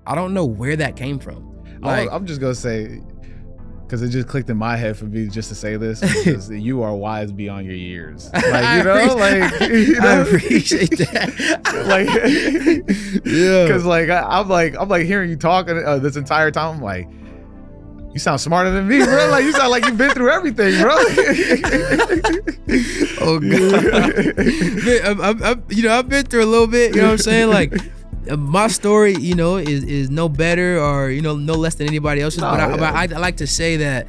I don't know where that came from. Like, I'm just gonna say, because it just clicked in my head for me just to say this, because you are wise beyond your years. Like, I appreciate that. Like, yeah, because like I'm like hearing you talking this entire time. I'm like, you sound smarter than me, bro. Like, you sound like you've been through everything, bro. Oh God, I've been through a little bit. You know what I'm saying? Like, my story, is no better or no less than anybody else's. But I like to say that,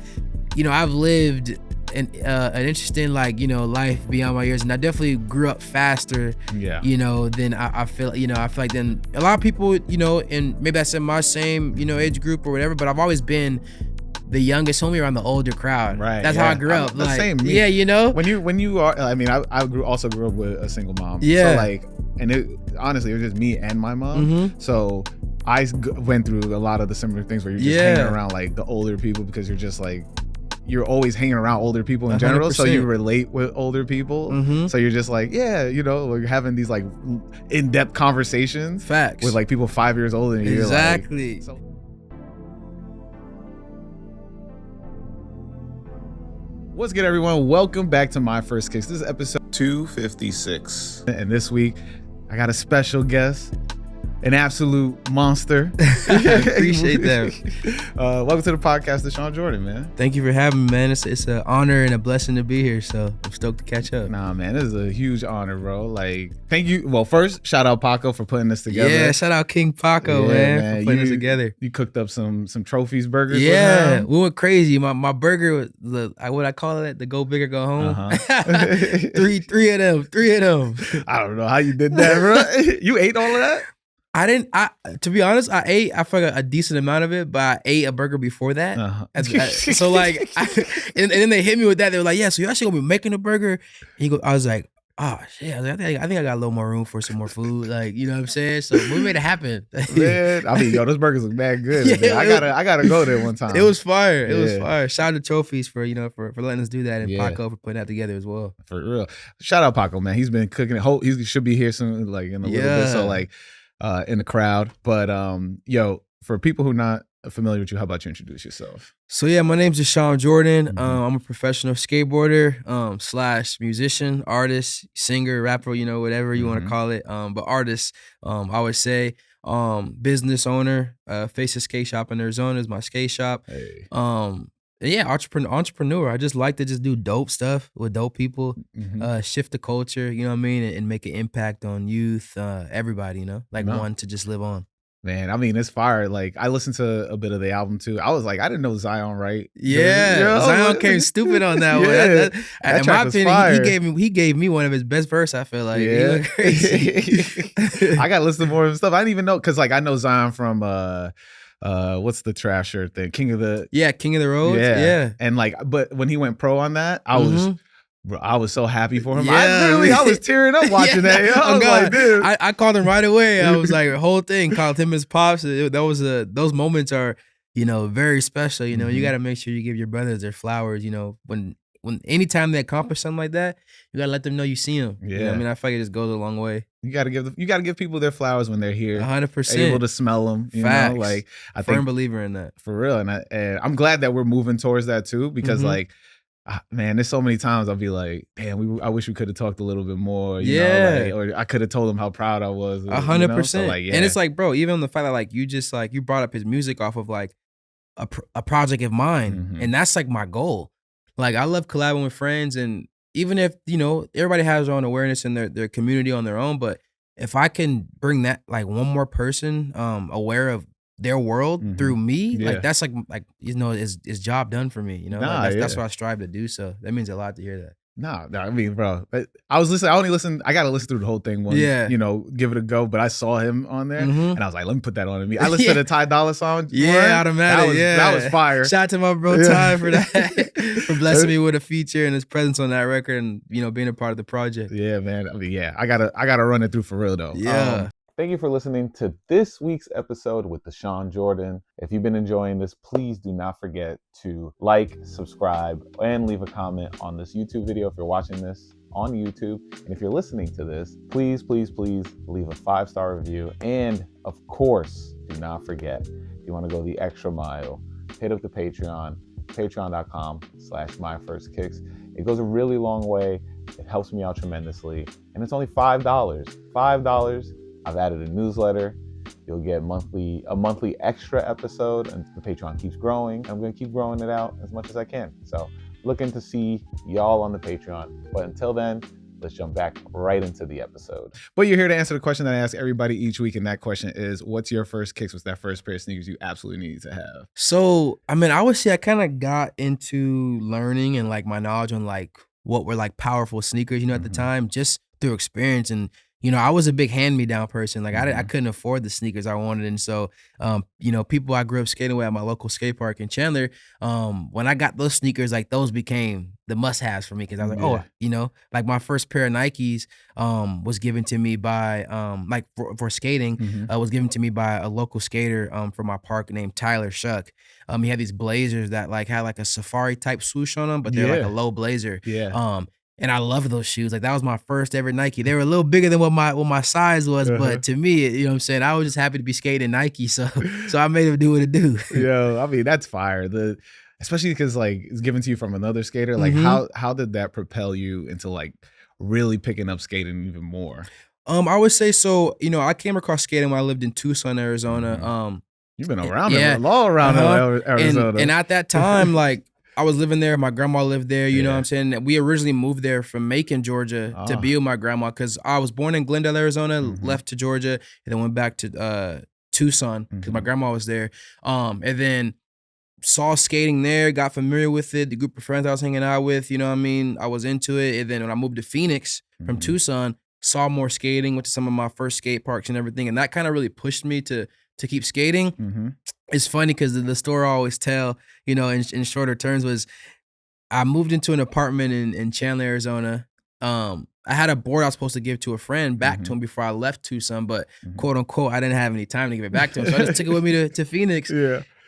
I've lived an interesting life beyond my years, and I definitely grew up faster. Yeah. Than I feel. I feel like than a lot of people. And maybe that's in my same age group or whatever. But I've always been the youngest homie around the older crowd. Right. That's how I grew up. The like, same. Me. Yeah. When you are, I mean, I also grew up with a single mom. Yeah. So like, and honestly, it was just me and my mom. Mm-hmm. So I went through a lot of the similar things where you're just hanging around like the older people, because you're just like, you're always hanging around older people in general. 100%. So you relate with older people. Mm-hmm. So you're just like, we're having these like in-depth conversations. Facts. With like people 5 years older than you. Exactly. Like, what's good, everyone? Welcome back to My First Kicks. This is episode 256. And this week, I got a special guest, an absolute monster. I appreciate that. Welcome to the podcast, Dashawn Jordan, man. Thank you for having me, man. It's an honor and a blessing to be here, so I'm stoked to catch up. Nah, man, this is a huge honor, bro. Like, thank you. Well, first, shout out Paco for putting this together. Yeah, shout out King Paco, man, for putting this together. You cooked up some trophies burgers. Yeah, we went crazy. My burger was what I call it, the go big or go home. Uh-huh. three of them. I don't know how you did that, bro. You ate all of that? To be honest, I feel like a decent amount of it, but I ate a burger before that. Uh-huh. So like, and then they hit me with that. They were like, yeah, so you actually gonna be making a burger? And I was like, oh shit, I think I got a little more room for some more food. Like, you know what I'm saying? So we made it happen. Man, I mean, those burgers look bad good. Yeah, I gotta go there one time. It was fire. It was fire. Shout out to Trophies for letting us do that, and Paco for putting that together as well. For real. Shout out Paco, man. He's been cooking it. He should be here soon, like in a little bit. So like, in the crowd. But for people who are not familiar with you, how about you introduce yourself? So yeah, my name's Dashawn Jordan. Mm-hmm. I'm a professional skateboarder, / musician, artist, singer, rapper, whatever you want to call it. But artist, I would say. Business owner, Face of Skateshop in Arizona is my skate shop. Hey. Yeah, entrepreneur. I just like to just do dope stuff with dope people, shift the culture, you know what I mean, and make an impact on youth, everybody, one to just live on. Man, I mean, it's fire. Like, I listened to a bit of the album too. I was like, I didn't know Zion right. Yeah, Zion came stupid on that one. That in my opinion, he gave me one of his best verses. I feel like he went crazy. I got to listen to more of his stuff. I didn't even know, because like I know Zion from what's the trash shirt thing? King of the Road. Yeah. And like, but when he went pro on that, I was so happy for him. Yeah. I was tearing up watching that. I was like, dude. I called him right away. I was like, the whole thing, called him his pops. Those moments are, very special. You got to make sure you give your brothers their flowers. When anytime they accomplish something like that, you gotta let them know you see them. Yeah, I mean, I feel like it just goes a long way. You gotta give people their flowers when they're here. 100%. Able to smell them. Facts. Like, I Firm think, believer in that. For real, and I'm glad that we're moving towards that too, because like, man, there's so many times I'll be like, damn, I wish we could have talked a little bit more. You know, or I could have told him how proud I was. 100%. So like, and it's like, bro, even the fact that like you just like you brought up his music off of like a project of mine, and that's like my goal. Like, I love collabing with friends, and even if, everybody has their own awareness in their community on their own, but if I can bring that, like, one more person aware of their world through me, like, that's like is job done for me, that's what I strive to do, so that means a lot to hear that. No, I mean, bro, I was listening. I got to listen through the whole thing once, give it a go. But I saw him on there, and I was like, let me put that on me. I listened to the Ty Dolla song. Yeah, automatic. That was fire. Shout out to my bro Ty for that, for blessing me with a feature and his presence on that record, and being a part of the project. Yeah, man. I mean, I gotta run it through for real though. Yeah. Thank you for listening to this week's episode with Dashawn Jordan. If you've been enjoying this, please do not forget to like, subscribe, and leave a comment on this YouTube video if you're watching this on YouTube. And if you're listening to this, please, please, please leave a 5-star review. And of course, do not forget, if you want to go the extra mile, hit up the Patreon, patreon.com/myfirstkicks. It goes a really long way. It helps me out tremendously. And it's only $5. $5. I've added a newsletter. You'll get a monthly extra episode, and the Patreon keeps growing. I'm going to keep growing it out as much as I can. So looking to see y'all on the Patreon. But until then, let's jump back right into the episode. But you're here to answer the question that I ask everybody each week, and that question is, what's your first kicks? What's that first pair of sneakers you absolutely need to have? So, I mean, I would say I kind of got into learning and like my knowledge on like what were like powerful sneakers, you know, at the time, just through experience. And you know, I was a big hand-me-down person. Like I couldn't afford the sneakers I wanted, and so you know, people I grew up skating with at my local skate park in Chandler, when I got those sneakers, like those became the must-haves for me, because I was like, oh, you know, like my first pair of Nikes was given to me by like for skating, was given to me by a local skater from my park named Tyler Shuck. He had these blazers that like had like a safari type swoosh on them, but they're like a low blazer. And I love those shoes. Like that was my first ever Nike. They were a little bigger than what my size was, but to me, you know what I'm saying, I was just happy to be skating Nike. So I made them do what it do. Yo, I mean, that's fire. Especially because like it's given to you from another skater. Like how did that propel you into like really picking up skating even more? I would say so. You know, I came across skating when I lived in Tucson, Arizona. You've been around all around Arizona. And at that time, like I was living there. My grandma lived there. You know what I'm saying? We originally moved there from Macon, Georgia to be with my grandma, because I was born in Glendale, Arizona, left to Georgia, and then went back to Tucson because my grandma was there. And then saw skating there, got familiar with it, the group of friends I was hanging out with, you know what I mean? I was into it. And then when I moved to Phoenix from Tucson, saw more skating, went to some of my first skate parks and everything. And that kind of really pushed me to keep skating. It's funny because the story I always tell, you know, in shorter terms, was I moved into an apartment in Chandler, Arizona. I had a board I was supposed to give to a friend back to him before I left Tucson, but quote unquote, I didn't have any time to give it back to him. So I just took it with me to Phoenix.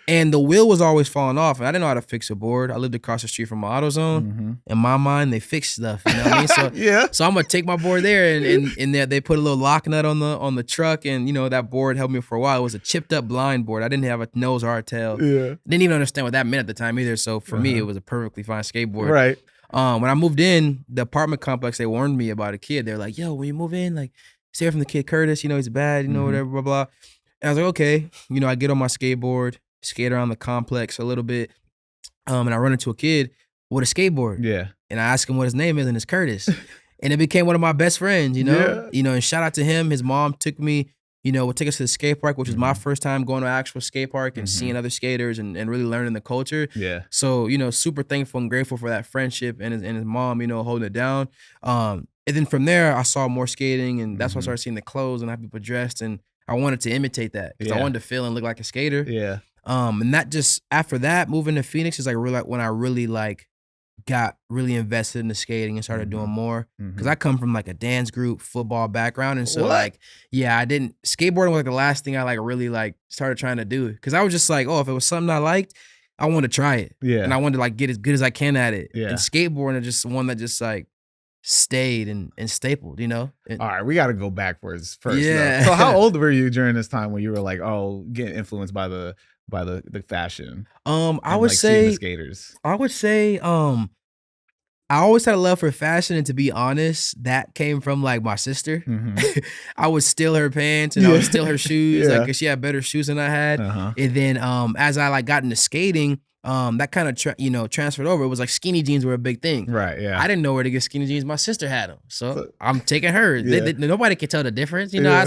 And the wheel was always falling off, and I didn't know how to fix a board. I lived across the street from my AutoZone. In my mind, they fix stuff, you know what I mean? So, so I'm gonna take my board there, and they put a little lock nut on the truck, and you know that board helped me for a while. It was a chipped up blind board. I didn't have a nose or a tail. Didn't even understand what that meant at the time either. So for me, it was a perfectly fine skateboard. Right. When I moved in, the apartment complex, they warned me about a kid. They're like, "Yo, when you move in, like, stay away from the kid Curtis. You know he's bad. You know whatever, blah blah." And I was like, "Okay." You know, I get on my skateboard, skate around the complex a little bit, and I run into a kid with a skateboard. And I ask him what his name is, and it's Curtis. And it became one of my best friends, you know? You know, and shout out to him. His mom took me, you know, would take us to the skate park, which was my first time going to an actual skate park and seeing other skaters and really learning the culture. So, you know, super thankful and grateful for that friendship and his mom, you know, holding it down. And then from there, I saw more skating, and that's when I started seeing the clothes and how people dressed, and I wanted to imitate that because I wanted to feel and look like a skater. And that just, after that, moving to Phoenix is like really when I really like got really invested in the skating and started doing more. Because I come from like a dance group, football background. And so like, skateboarding was like the last thing I like really like started trying to do. Because I was just like, oh, if it was something I liked, I wanted to try it. And I wanted to like get as good as I can at it. And skateboarding is just one that just like stayed and stapled, you know? All right, we got to go backwards first. So how old were you during this time when you were like, oh, getting influenced by the fashion? I would say the skaters. I would say I always had a love for fashion, and to be honest, that came from like my sister. I would steal her pants and I would steal her shoes, like cause she had better shoes than I had. And then as I like got into skating, that kind of transferred over. It was like skinny jeans were a big thing. Right. Yeah. I didn't know where to get skinny jeans. My sister had them, so I'm taking her. Nobody could tell the difference. You know,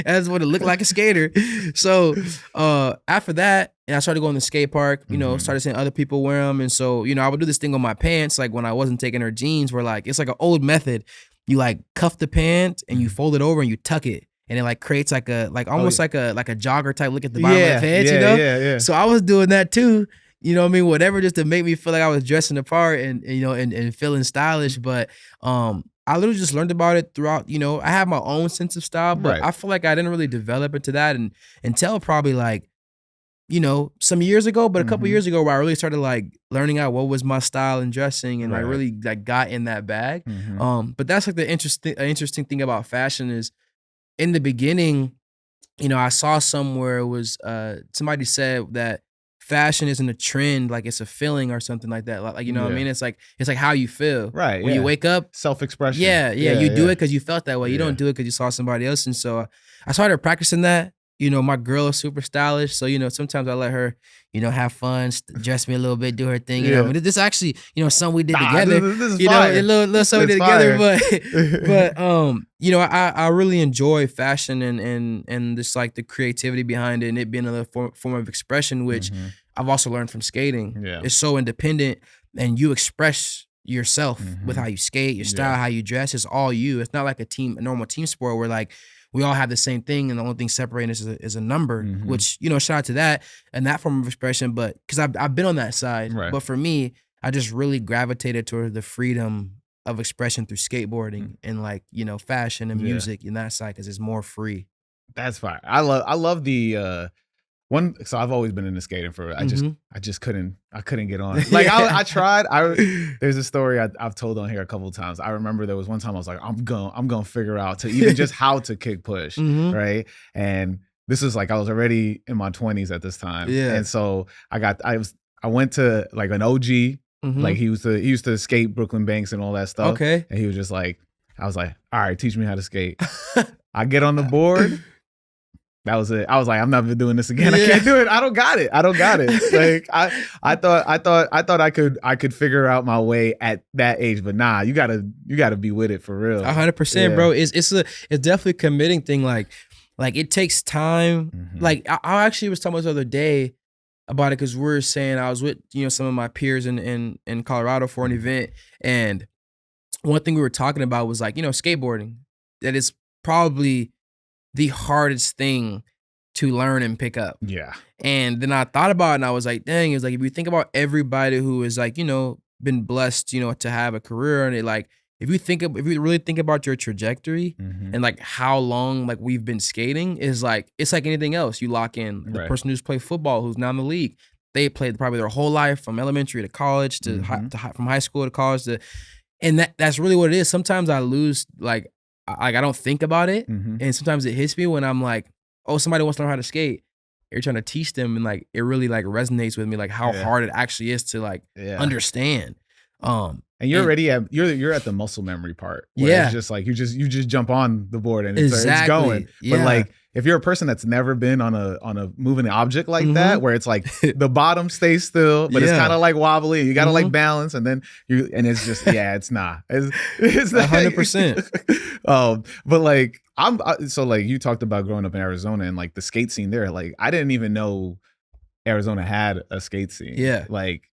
that's what it looked like a skater. So after that, and I started going to the skate park. You know, started seeing other people wear them, and so you know, I would do this thing on my pants, like when I wasn't taking her jeans, where like it's like an old method. You like cuff the pant and you fold it over and you tuck it. And it like creates like a almost like a jogger type look at the bottom of the pants, you know? So I was doing that too. You know what I mean? Whatever, just to make me feel like I was dressing the part and you know, and feeling stylish. But I literally just learned about it throughout, you know, I have my own sense of style, but I feel like I didn't really develop into that until probably like you know, some years ago, but a couple years ago where I really started like learning out what was my style in dressing and I really like got in that bag. But that's like the interesting thing about fashion is in the beginning, you know, I saw somewhere it was somebody said that fashion isn't a trend, like it's a feeling or something like that. Like you know what I mean? It's like how you feel. Right. When you wake up. Self-expression. You do it because you felt that way. You don't do it because you saw somebody else. And so I started practicing that. You know, my girl is super stylish. So, you know, sometimes I let her, you know, have fun, dress me a little bit, do her thing. You know, I mean, this actually, you know, something we did together. This is you fire. know, a little something we did together. But you know, I really enjoy fashion and just like the creativity behind it and it being another form of expression, which I've also learned from skating. It's so independent and you express yourself with how you skate, your style, how you dress. It's all you. It's not like a normal team sport where like we all have the same thing and the only thing separating us is a number, which, you know, shout out to that and that form of expression. But because I've been on that side. But for me, I just really gravitated toward the freedom of expression through skateboarding and like, you know, fashion and music and that side because it's more free. That's fine. I love the so I've always been into skating for I just couldn't get on. Like I tried. There's a story I've told on here a couple of times. I remember there was one time I was like, I'm gonna figure out to even just how to kick push, right? And this is like I was already in my 20s at this time. And so I went to like an OG, like he used to skate Brooklyn Banks and all that stuff. And he was just like, I was like, all right, teach me how to skate. I get on the board. That was it. I was like, I'm never doing this again. I can't do it. I don't got it. Like I thought I could figure out my way at that age, but nah, you gotta be with it for real. 100%, bro. It's definitely a committing thing. Like it takes time. Like I actually was talking about the other day about it because we were saying I was with, you know, some of my peers in Colorado for an event, and one thing we were talking about was like, you know, skateboarding. That is probably the hardest thing to learn and pick up. And then I thought about it and I was like, dang, it's like if you think about everybody who is like, you know, been blessed, you know, to have a career and it like if you really think about your trajectory and like how long like we've been skating is like it's like anything else. You lock in the person who's played football, who's now in the league. They played probably their whole life from elementary to college to from high school to college and that's really what it is. Sometimes I lose like I don't think about it, and sometimes it hits me when I'm like, oh, somebody wants to learn how to skate. You're trying to teach them, and like it really like resonates with me, like how hard it actually is to like understand. And you're already you're at the muscle memory part. Where it's just like you just jump on the board and it's going. But like if you're a person that's never been on a moving object like that, where it's like the bottom stays still, but it's kind of like wobbly, and you gotta like balance, and then it's just it's not. It's 100%. But like so like you talked about growing up in Arizona and like the skate scene there. Like I didn't even know Arizona had a skate scene. Like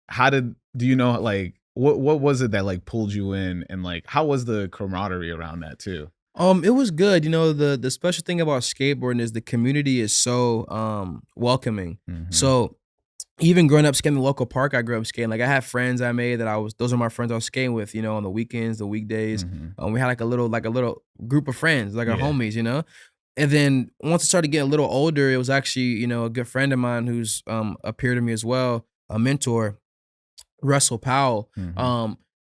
do you know like what was it that like pulled you in, and like how was the camaraderie around that too? It was good. You know, the special thing about skateboarding is the community is so welcoming. So even growing up skating in the local park, I grew up skating. Like I had friends I made that those are my friends I was skating with, you know, on the weekends, the weekdays. We had like a little group of friends, like our homies, you know. And then once I started getting a little older, it was actually, you know, a good friend of mine who's a peer to me as well, a mentor, Russell Powell,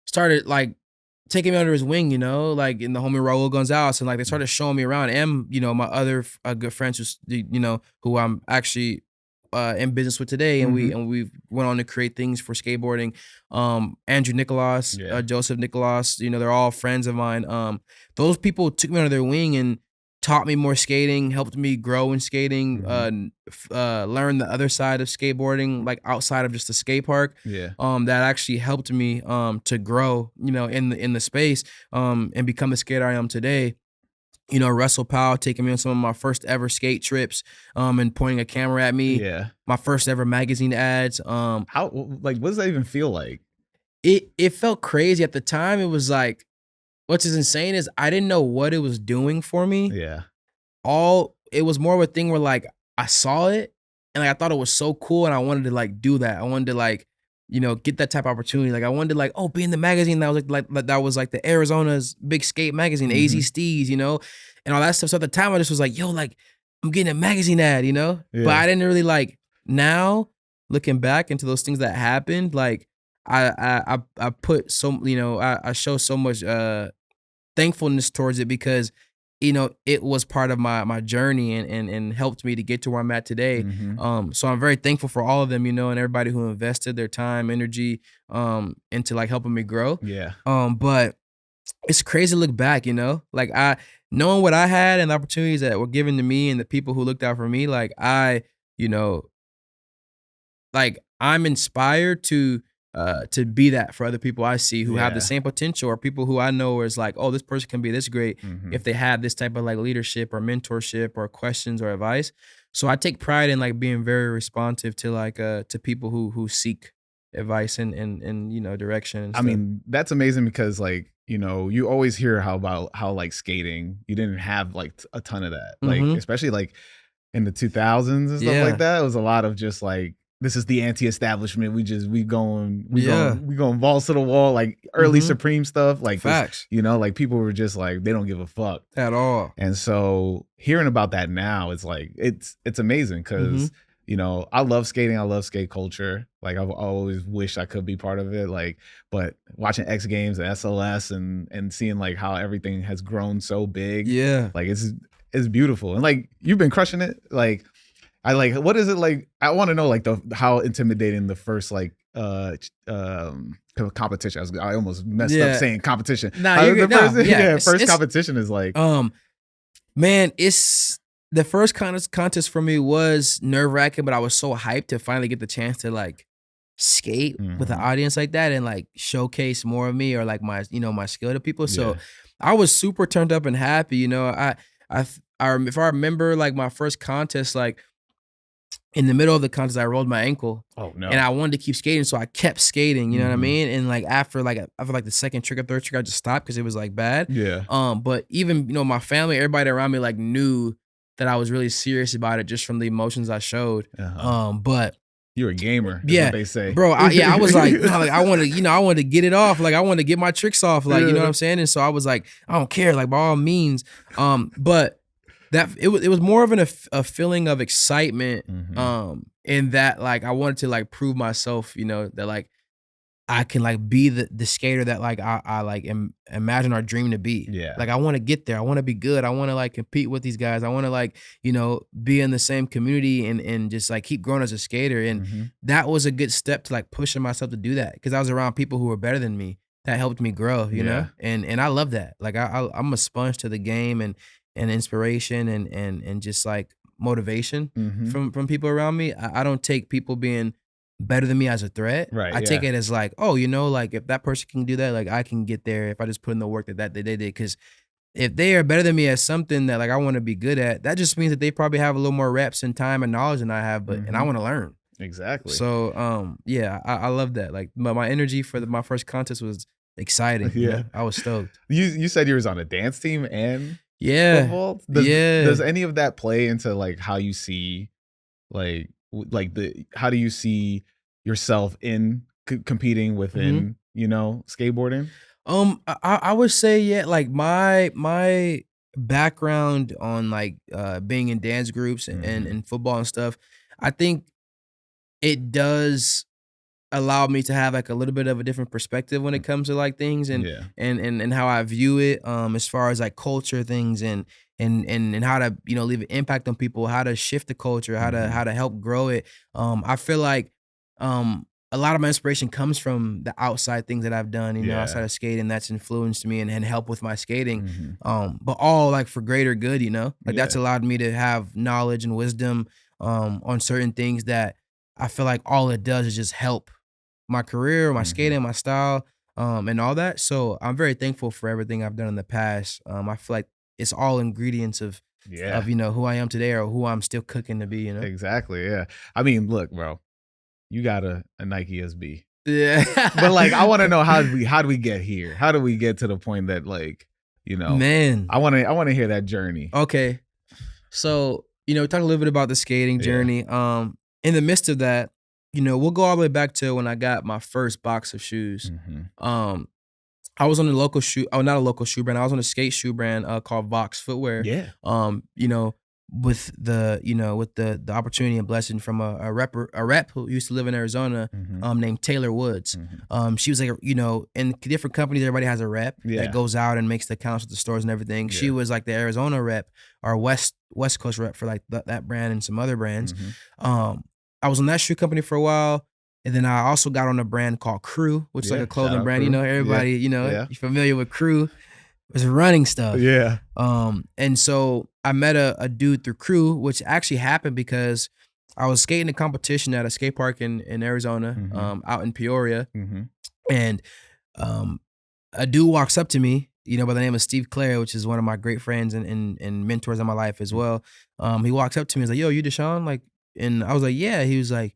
started like taking me under his wing, you know, like in the homie Raul Gonzalez, and like they started showing me around. And you know, my other good friends, who's you know, who I'm actually in business with today, and we went on to create things for skateboarding. Andrew Nicholas, Joseph Nicholas, you know, they're all friends of mine. Those people took me under their wing and taught me more skating, helped me grow in skating, learn the other side of skateboarding, like outside of just the skate park. That actually helped me to grow, you know, in the space and become the skater I am today. You know, Russell Powell taking me on some of my first ever skate trips and pointing a camera at me. My first ever magazine ads. How like what does that even feel like? It felt crazy at the time. It was like, what's insane is I didn't know what it was doing for me. It was more of a thing where like I saw it and like I thought it was so cool and I wanted to like do that. I wanted to like, you know, get that type of opportunity. Like I wanted to like, be in the magazine that was like that was like the Arizona's big skate magazine, AZ Steez, you know, and all that stuff. So at the time I just was like, yo, like I'm getting a magazine ad, you know, but I didn't really like now looking back into those things that happened, like I put so, you know, I show so much thankfulness towards it because, you know, it was part of my journey and helped me to get to where I'm at today. So I'm very thankful for all of them, you know, and everybody who invested their time, energy, into like helping me grow. Yeah. But it's crazy to look back, you know, like knowing what I had and the opportunities that were given to me and the people who looked out for me, like you know, like I'm inspired to be that for other people I see who have the same potential, or people who I know is like, oh, this person can be this great if they have this type of like leadership or mentorship or questions or advice. So I take pride in like being very responsive to like to people who seek advice and you know, direction and stuff. I mean, that's amazing because like, you know, you always hear how like skating, you didn't have like a ton of that. Like especially like in the 2000s and stuff like that. It was a lot of just like, this is the anti-establishment. We going balls to the wall, like early Supreme stuff. Like facts. This, you know, like people were just like, they don't give a fuck at all. And so hearing about that now, it's like it's amazing because you know, I love skating. I love skate culture. Like I've always wished I could be part of it. Like, but watching X Games and SLS and seeing like how everything has grown so big. Yeah. Like it's beautiful. And like you've been crushing it. Like I like, what is it like? I want to know like how intimidating the first like competition. I almost messed up saying competition. Nah, you're good. First competition is like man, it's the first contest for me was nerve-wracking, but I was so hyped to finally get the chance to like skate with an audience like that and like showcase more of me or like my, you know, my skill to people. So I was super turned up and happy, you know. If I remember like my first contest, like in the middle of the contest, I rolled my ankle. Oh no! And I wanted to keep skating, so I kept skating. You know what I mean? And like after the second trick or third trick, I just stopped because it was like bad. Yeah. But even, you know, my family, everybody around me like knew that I was really serious about it just from the emotions I showed. But you're a gamer, is what they say, bro. I was like, no, like I want to, you know, I want to get it off. Like I want to get my tricks off. Like you know what I'm saying? And so I was like, I don't care. Like by all means. But that it was more of a feeling of excitement in that like I wanted to like prove myself, you know, that like I can like be the skater that like I like imagine or dream to be. Yeah. Like I want to get there. I want to be good. I want to like compete with these guys. I want to like, you know, be in the same community and just like keep growing as a skater. And that was a good step to like pushing myself to do that because I was around people who were better than me that helped me grow, you know? And I love that. Like I'm a sponge to the game and inspiration and just like motivation from people around me. I don't take people being better than me as a threat. Right. I take it as like, oh, you know, like if that person can do that, like I can get there if I just put in the work that they did. Because if they are better than me at something that like I want to be good at, that just means that they probably have a little more reps and time and knowledge than I have. But and I want to learn. Exactly. So yeah, I love that. Like my energy for my first contest was exciting. Yeah, you know? I was stoked. You said you was on a dance team and football? Does any of that play into like how you see how do you see yourself in competing within you know, skateboarding? I would say like my background on like being in dance groups and football and stuff, I think it does allow me to have like a little bit of a different perspective when it comes to like things and how I view it as far as like culture things and how to, you know, leave an impact on people, how to shift the culture, how to help grow it. I feel like a lot of my inspiration comes from the outside things that I've done, you know, outside of skating that's influenced me and helped with my skating. But all like for greater good, you know, like that's allowed me to have knowledge and wisdom on certain things that I feel like all it does is just help my career, my skating, my style, and all that. So I'm very thankful for everything I've done in the past. I feel like it's all ingredients of you know, who I am today or who I'm still cooking to be, you know? Exactly, yeah. I mean, look, bro, you got a Nike SB. Yeah. But like, I want to know how do we get here? How do we get to the point that like, you know, man, I want to hear that journey. Okay. So, you know, talk a little bit about the skating journey. In the midst of that, you know, we'll go all the way back to when I got my first box of shoes. I was on a local not a local shoe brand. I was on a skate shoe brand called Vox Footwear. Yeah. You know, with the, you know, with the opportunity and blessing from a rep who used to live in Arizona, named Taylor Woods. She was like, you know, in different companies, everybody has a rep that goes out and makes the accounts with the stores and everything. She was like the Arizona rep, or West Coast rep for like that brand and some other brands. I was on that shoe company for a while. And then I also got on a brand called Crew, which is like a clothing brand. Crew. You know, everybody, you know, you're familiar with Crew. It was running stuff. Yeah. And so I met a dude through Crew, which actually happened because I was skating a competition at a skate park in Arizona, out in Peoria. And a dude walks up to me, you know, by the name of Steve Clare, which is one of my great friends and mentors in my life as well. He walks up to me and he's like, yo, you Dashawn? Like, and I was like, yeah. He was like,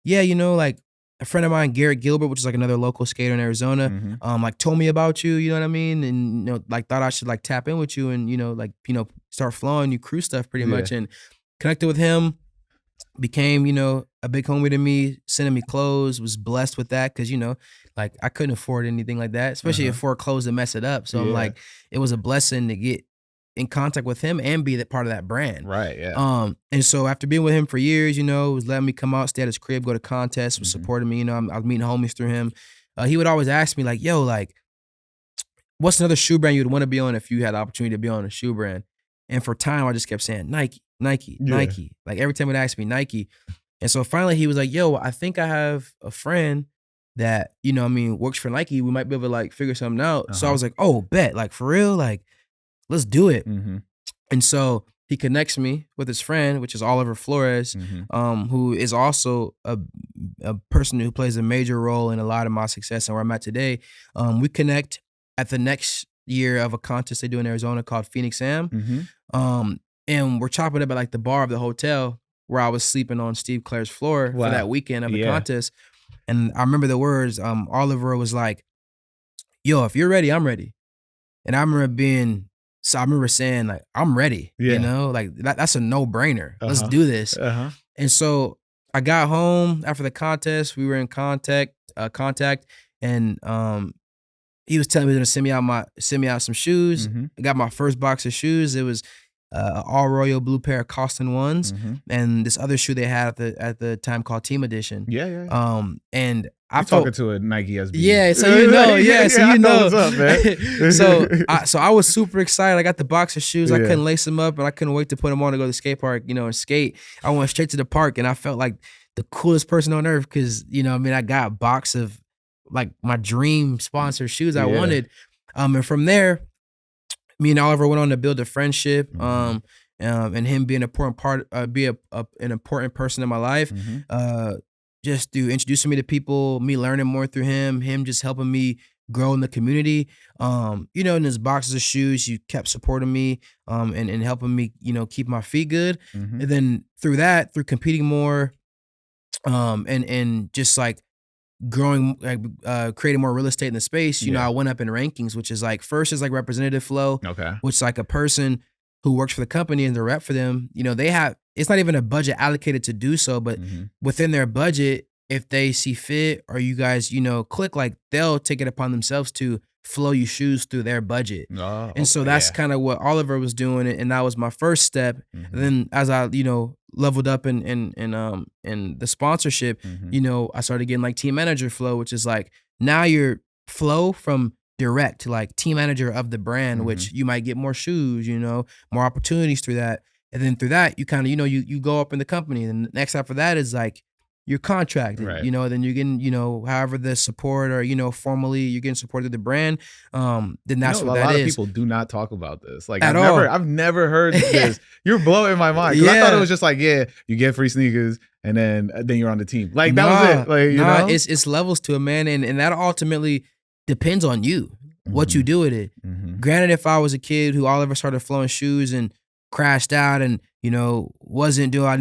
yeah, you know, like, a friend of mine, Garrett Gilbert, which is like another local skater in Arizona, like told me about you, you know what I mean? And, you know, like thought I should like tap in with you and, you know, like, you know, start flowing you Crew stuff pretty much, and connected with him, became, you know, a big homie to me, sending me clothes, was blessed with that. Cause you know, like I couldn't afford anything like that, especially afford clothes to mess it up. So I'm like, it was a blessing to get in contact with him and be that part of that brand. Right. Yeah. And so after being with him for years, you know, was letting me come out, stay at his crib, go to contests, was supporting me. You know, I was meeting homies through him. He would always ask me like, yo, like, what's another shoe brand you'd want to be on if you had the opportunity to be on a shoe brand? And for time, I just kept saying Nike. Like every time he'd ask me Nike. And so finally he was like, yo, I think I have a friend that, you know, I mean, works for Nike. We might be able to like figure something out. So I was like, oh, bet, like for real, like, let's do it. And so he connects me with his friend, which is Oliver Flores, who is also a person who plays a major role in a lot of my success and where I'm at today. We connect at the next year of a contest they do in Arizona called Phoenix Am. And we're chopping up at like the bar of the hotel where I was sleeping on Steve Clare's floor for that weekend of the contest. And I remember the words, Oliver was like, yo, if you're ready, I'm ready. And I remember saying like, I'm ready, you know, like that's a no brainer. Let's do this. And so I got home after the contest, we were in contact and he was telling me he was gonna send me out some shoes. I got my first box of shoes. It was all royal blue pair of Costin ones, and this other shoe they had at the time called Team Edition. And I'm talking to a Nike SB. Yeah, so you know, so you know. What's up, man? so I was super excited. I got the box of shoes. I couldn't lace them up, and I couldn't wait to put them on to go to the skate park, you know, and skate. I went straight to the park, and I felt like the coolest person on earth because, you know, I mean, I got a box of like my dream sponsor shoes I wanted. And from there, me and Oliver went on to build a friendship. And him being an important person in my life. Just through introducing me to people, me learning more through him just helping me grow in the community. You know, in his boxes of shoes, you kept supporting me and helping me, you know, keep my feet good. And then through competing more and just like growing, like creating more real estate in the space, you know, I went up in rankings, which is like, first is like representative flow, which is like a person who works for the company and the rep for them, you know, it's not even a budget allocated to do so, but within their budget, if they see fit or you guys, you know, click, like they'll take it upon themselves to flow you shoes through their budget. And so that's kind of what Oliver was doing. And that was my first step. And then as I, you know, leveled up in the sponsorship, you know, I started getting like team manager flow, which is like, now you're flow from direct to like team manager of the brand, which you might get more shoes, you know, more opportunities through that. And then through that, you kind of, you know, you go up in the company. And the next after that is like, you're contracted, you know, then you're getting, you know, however the support or, you know, formally you're getting support of the brand. Then that's what that is. A lot of people do not talk about this. Like I've never heard this. You're blowing my mind. Cause I thought it was just like, you get free sneakers and then you're on the team. Like that was it. Like, you know? It's levels to it, man. And that ultimately depends on you, what you do with it. Granted, if I was a kid who all ever started flowing shoes and crashed out and, you know, wasn't doing what I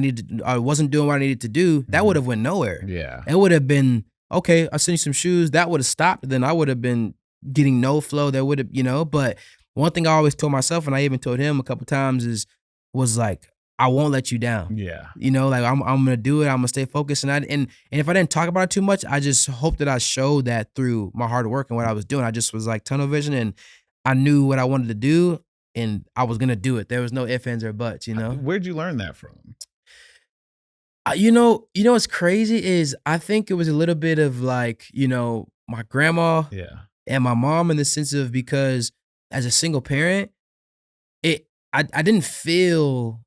needed to do, that would have went nowhere. It would have been, okay, I'll send you some shoes. That would have stopped. Then I would have been getting no flow. That would have, you know, but one thing I always told myself, and I even told him a couple times was like, I won't let you down. You know, like I'm going to do it. I'm going to stay focused. And if I didn't talk about it too much, I just hope that I showed that through my hard work and what I was doing. I just was like tunnel vision and I knew what I wanted to do. and I was gonna do it. There was no ifs, ands, or buts, you know. Where'd you learn that from? You know what's crazy is I think it was a little bit of like, my grandma and my mom, in the sense of, because as a single parent, I didn't feel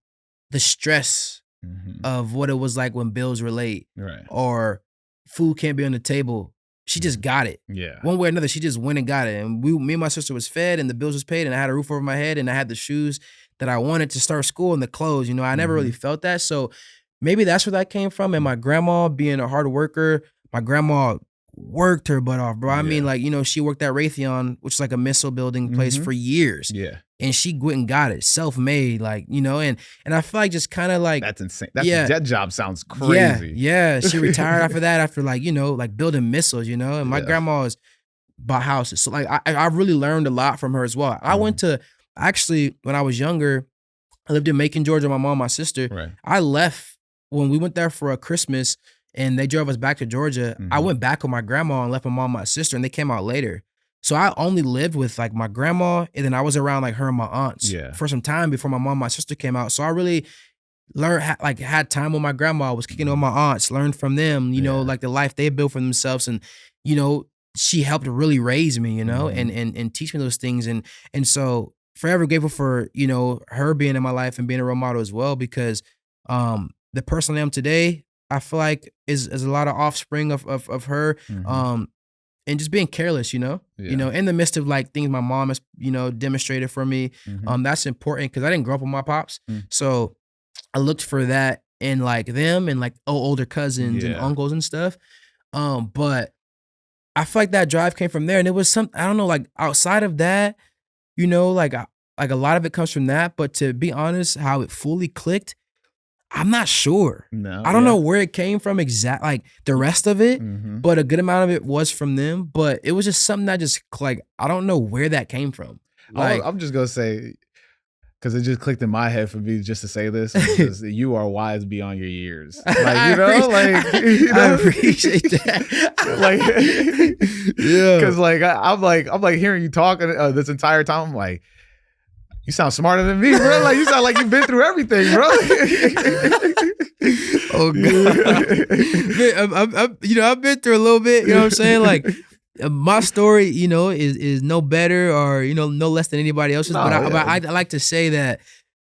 the stress of what it was like when bills were late, or food can't be on the table. She just got it. Yeah. One way or another, she just went and got it. And me and my sister was fed, and the bills was paid, and I had a roof over my head, and I had the shoes that I wanted to start school and the clothes. I never really felt that. So maybe that's where that came from. And my grandma being a hard worker, my grandma worked her butt off, bro. I mean, like, she worked at Raytheon, which is like a missile building place, for years. Yeah. And she went and got it, self-made, like, and I feel like just kind of like, that's insane. That job sounds crazy. Yeah. She retired after that, after like, like building missiles, and my grandma was bought houses. So like, I really learned a lot from her as well. I went to, actually, when I was younger, I lived in Macon, Georgia, my mom, my sister. Right. I left when we went there for a Christmas, and they drove us back to Georgia. I went back with my grandma and left my mom, my sister, and they came out later. So I only lived with like my grandma, and then I was around like her and my aunts for some time before my mom, my sister came out. So I really learned, had time with my grandma, was kicking with my aunts, learned from them, like the life they built for themselves. And, she helped really raise me, and teach me those things. And so forever grateful for, her being in my life and being a role model as well, because the person I am today, I feel like is a lot of offspring of her. And just being careless, in the midst of like things my mom has, demonstrated for me. That's important, because I didn't grow up with my pops. So I looked for that in like them and like older cousins and uncles and stuff. But I feel like that drive came from there. And it was I don't know, like outside of that, like a lot of it comes from that. But to be honest, how it fully clicked, I'm not sure. No, I don't know where it came from like the rest of it, but a good amount of it was from them. But it was just something that just like, I don't know where that came from. Like, I'm just gonna say, because it just clicked in my head for me just to say this, because you are wise beyond your years. Like, I appreciate that. Like, because like I'm like hearing you talking this entire time. I'm like, you sound smarter than me, bro. Like, you sound like you've been through everything, bro. Oh God, I've been through a little bit. You know what I'm saying? Like, my story, is no better or no less than anybody else's. But I like to say that,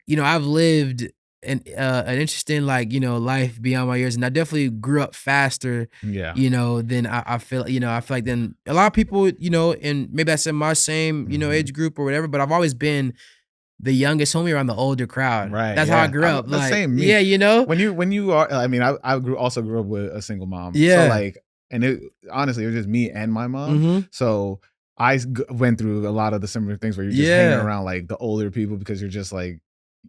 I've lived an interesting life beyond my years, and I definitely grew up faster. Than I feel. I feel like than a lot of people. And maybe that's in my same age group or whatever. But I've always been the youngest homie around the older crowd. Right. That's how I grew up. The like, same. Me. Yeah, When you are, I mean, I also grew up with a single mom. Yeah. So like, and honestly, it was just me and my mom. So I went through a lot of the similar things where you're just hanging around like the older people, because you're just like,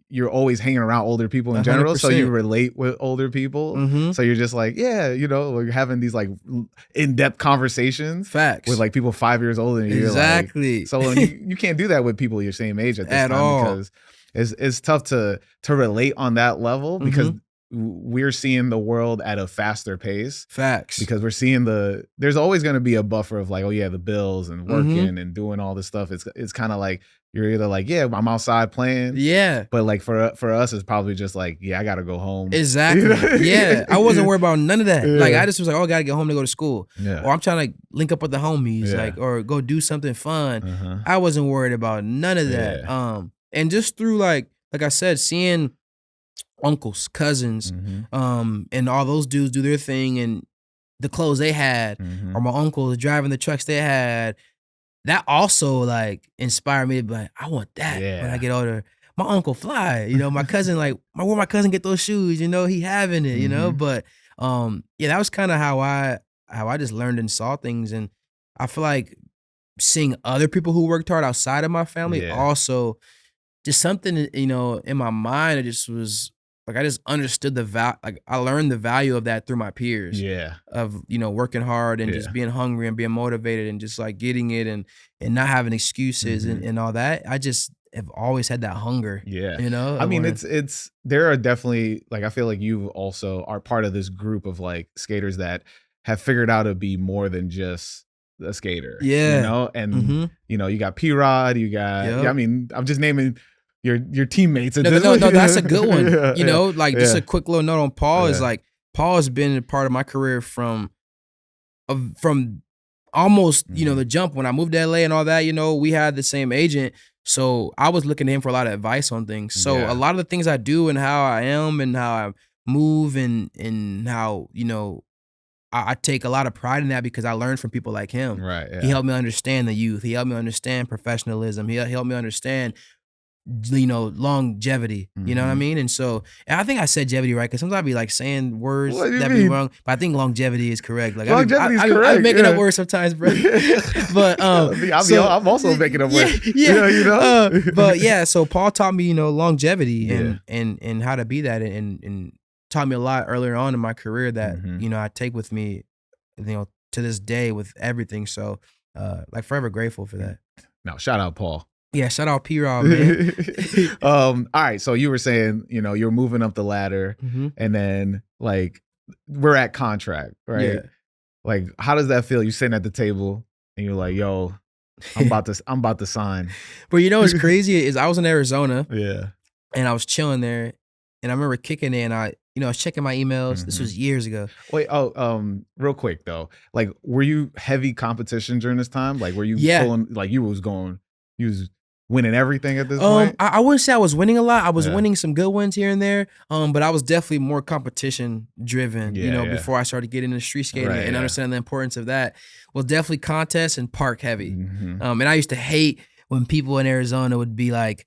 you're always hanging around older people in general. 100%. So you relate with older people. So you're just like, we're having these like in-depth conversations. Facts. With like people 5 years older than you. Exactly. Like, so you can't do that with people your same age at this time all. Because it's tough to relate on that level, because we're seeing the world at a faster pace. Facts. Because we're seeing there's always going to be a buffer of like, the bills and working and doing all this stuff. It's kind of like, you're either like, I'm outside playing. Yeah. But like for us, it's probably just like, I got to go home. Exactly. Yeah. I wasn't worried about none of that. Yeah. Like, I just was like, I got to get home to go to school. Yeah. Or I'm trying to link up with the homies, like, or go do something fun. I wasn't worried about none of that. Yeah. And just through like I said, seeing uncles, cousins, and all those dudes do their thing, and the clothes they had, or my uncles driving the trucks they had, that also like inspired me to be like, I want that when I get older. My uncle fly, my cousin, like, where my cousin get those shoes, he having it, but that was kind of how I just learned and saw things. And I feel like seeing other people who worked hard outside of my family also just something, in my mind, it just was like, I just understood I learned the value of that through my peers. Yeah. Of, working hard and just being hungry and being motivated and just like getting it and not having excuses and all that. I just have always had that hunger. Yeah. I mean, there are definitely, like, I feel like you also are part of this group of like skaters that have figured out to be more than just a skater. Yeah. You know, and you know, you got P-Rod, you got I mean, I'm just naming your teammates. No, that's a good one. You know, like just a quick little note on Paul is like Paul has been a part of my career from almost, you know, the jump. When I moved to LA and all that, you know, we had the same agent. So I was looking to him for a lot of advice on things. So a lot of the things I do and how I am and how I move and how, you know, I take a lot of pride in that because I learned from people like him. Right. Yeah. He helped me understand the youth. He helped me understand professionalism. He helped me understand, you know, longevity. You know what I mean? And so, and I think I said longevity right, because sometimes I be like saying words that be wrong, but I think longevity is correct. Like longevity is correct. I'm making up words sometimes, bro. But I'm also making up words. Yeah. You know? But yeah, so Paul taught me, you know, longevity and how to be that, and taught me a lot earlier on in my career that you know I take with me, you know, to this day with everything. So like forever grateful for that. Now shout out Paul. Yeah, shout out P-Rob, man. All right, so you were saying, you know, you're moving up the ladder, and then like we're at contract, right? Yeah. Like, how does that feel? You sitting at the table and you're like, "Yo, I'm about to sign." But you know what's crazy is I was in Arizona, and I was chilling there, and I remember kicking in. I was checking my emails. This was years ago. Wait, real quick though, like, were you heavy competition during this time? Like, were you pulling, like, you was winning everything at this point? I wouldn't say I was winning a lot. I was winning some good wins here and there. But I was definitely more competition driven, you know, before I started getting into street skating and understanding the importance of that. Was definitely contest and park heavy. And I used to hate when people in Arizona would be like,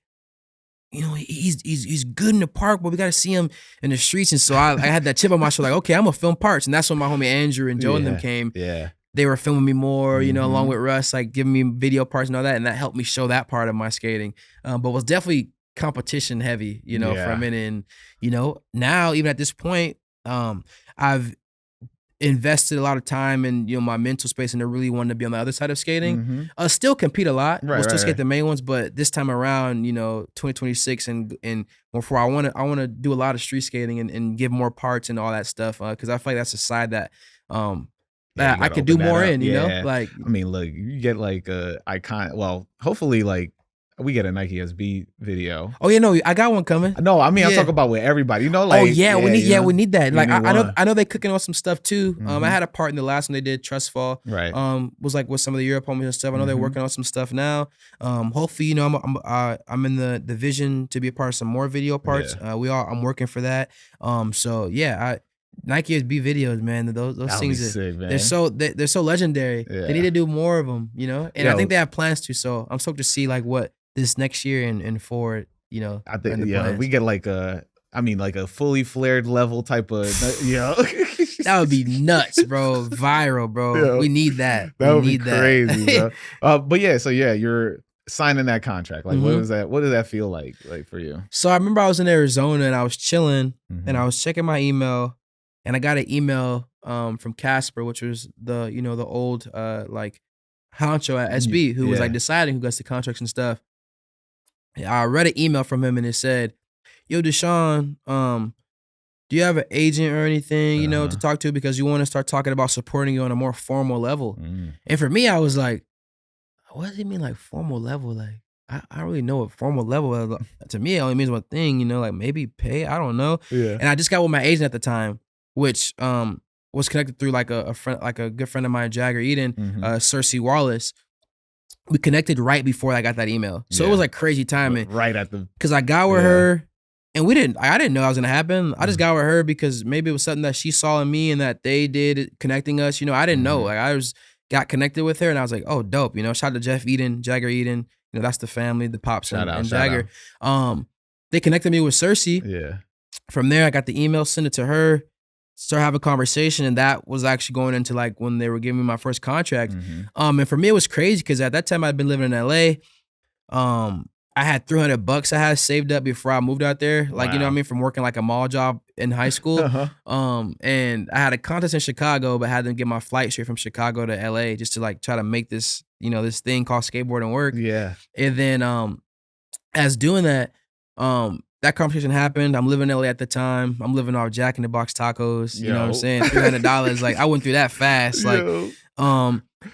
you know, he's good in the park, but we got to see him in the streets. And so I had that chip on my shoulder, like, okay, I'm gonna film parts. And that's when my homie Andrew and Joe and them came. Yeah. They were filming me more, you know, along with Russ, like giving me video parts and all that. And that helped me show that part of my skating. But was definitely competition heavy, you know, from it. And, you know, now even at this point, I've invested a lot of time in, you know, my mental space and I really wanted to be on the other side of skating. Still compete a lot. We'll still skate the main ones, but this time around, you know, 2026 and before I want to do a lot of street skating and give more parts and all that stuff. Cause I feel like that's a side that, that I could do more in, you know? Like, I mean, look, you get like a icon. Well, hopefully, like we get a Nike SB video. Oh yeah, no, I got one coming. No, I mean, I'm talking about with everybody. You know, like, we need that. Like, I know they cooking on some stuff too. I had a part in the last one they did, Trust Fall. Right. Was like with some of the Europe homies and stuff. I know they're working on some stuff now. Hopefully, you know, I'm in the vision to be a part of some more video parts. I'm working for that. So yeah, Nike SB videos, man. Those things sick, man. they're so legendary. They need to do more of them, you know. And I think they have plans to. So I'm stoked to see like what this next year and forward, you know. I think we get like a fully flared level type of, you know. That would be nuts, bro. Viral, bro. Yeah. We need that. That would be crazy, bro. But yeah, so yeah, you're signing that contract. Like, what does that feel like for you? So I remember I was in Arizona and I was chilling and I was checking my email. And I got an email from Casper, which was the old like honcho at SB, who was like deciding who gets the contracts and stuff. I read an email from him and it said, "Yo, Dashawn, do you have an agent or anything, you know, to talk to, because you want to start talking about supporting you on a more formal level?" And for me, I was like, what does it mean, like formal level? Like, I don't really know what formal level is. To me, it only means one thing, you know, like maybe pay. I don't know. Yeah. And I just got with my agent at the time, which was connected through like a friend, like a good friend of mine, Jagger Eden, Cersei Wallace. We connected right before I got that email, so it was like crazy timing. Right at the, because I got with her, and I didn't know that was gonna happen. I just got with her because maybe it was something that she saw in me and that they did connecting us. You know, I didn't know. Like I got connected with her, and I was like, oh, dope. You know, shout out to Jeff Eden, Jagger Eden. You know, that's the family, the Pops and Jagger. They connected me with Cersei. Yeah. From there, I got the email, sent it to her. Start having a conversation, and that was actually going into like when they were giving me my first contract. And for me, it was crazy because at that time I'd been living in LA. I had $300 I had saved up before I moved out there. Like, you know what I mean? From working like a mall job in high school. And I had a contest in Chicago, but had to get my flight straight from Chicago to LA just to like try to make this, you know, this thing called skateboarding work. Yeah. And then as doing that, that conversation happened. I'm living in LA at the time. I'm living off Jack in the Box tacos. You know what I'm saying? $300. Like I went through that fast. Like,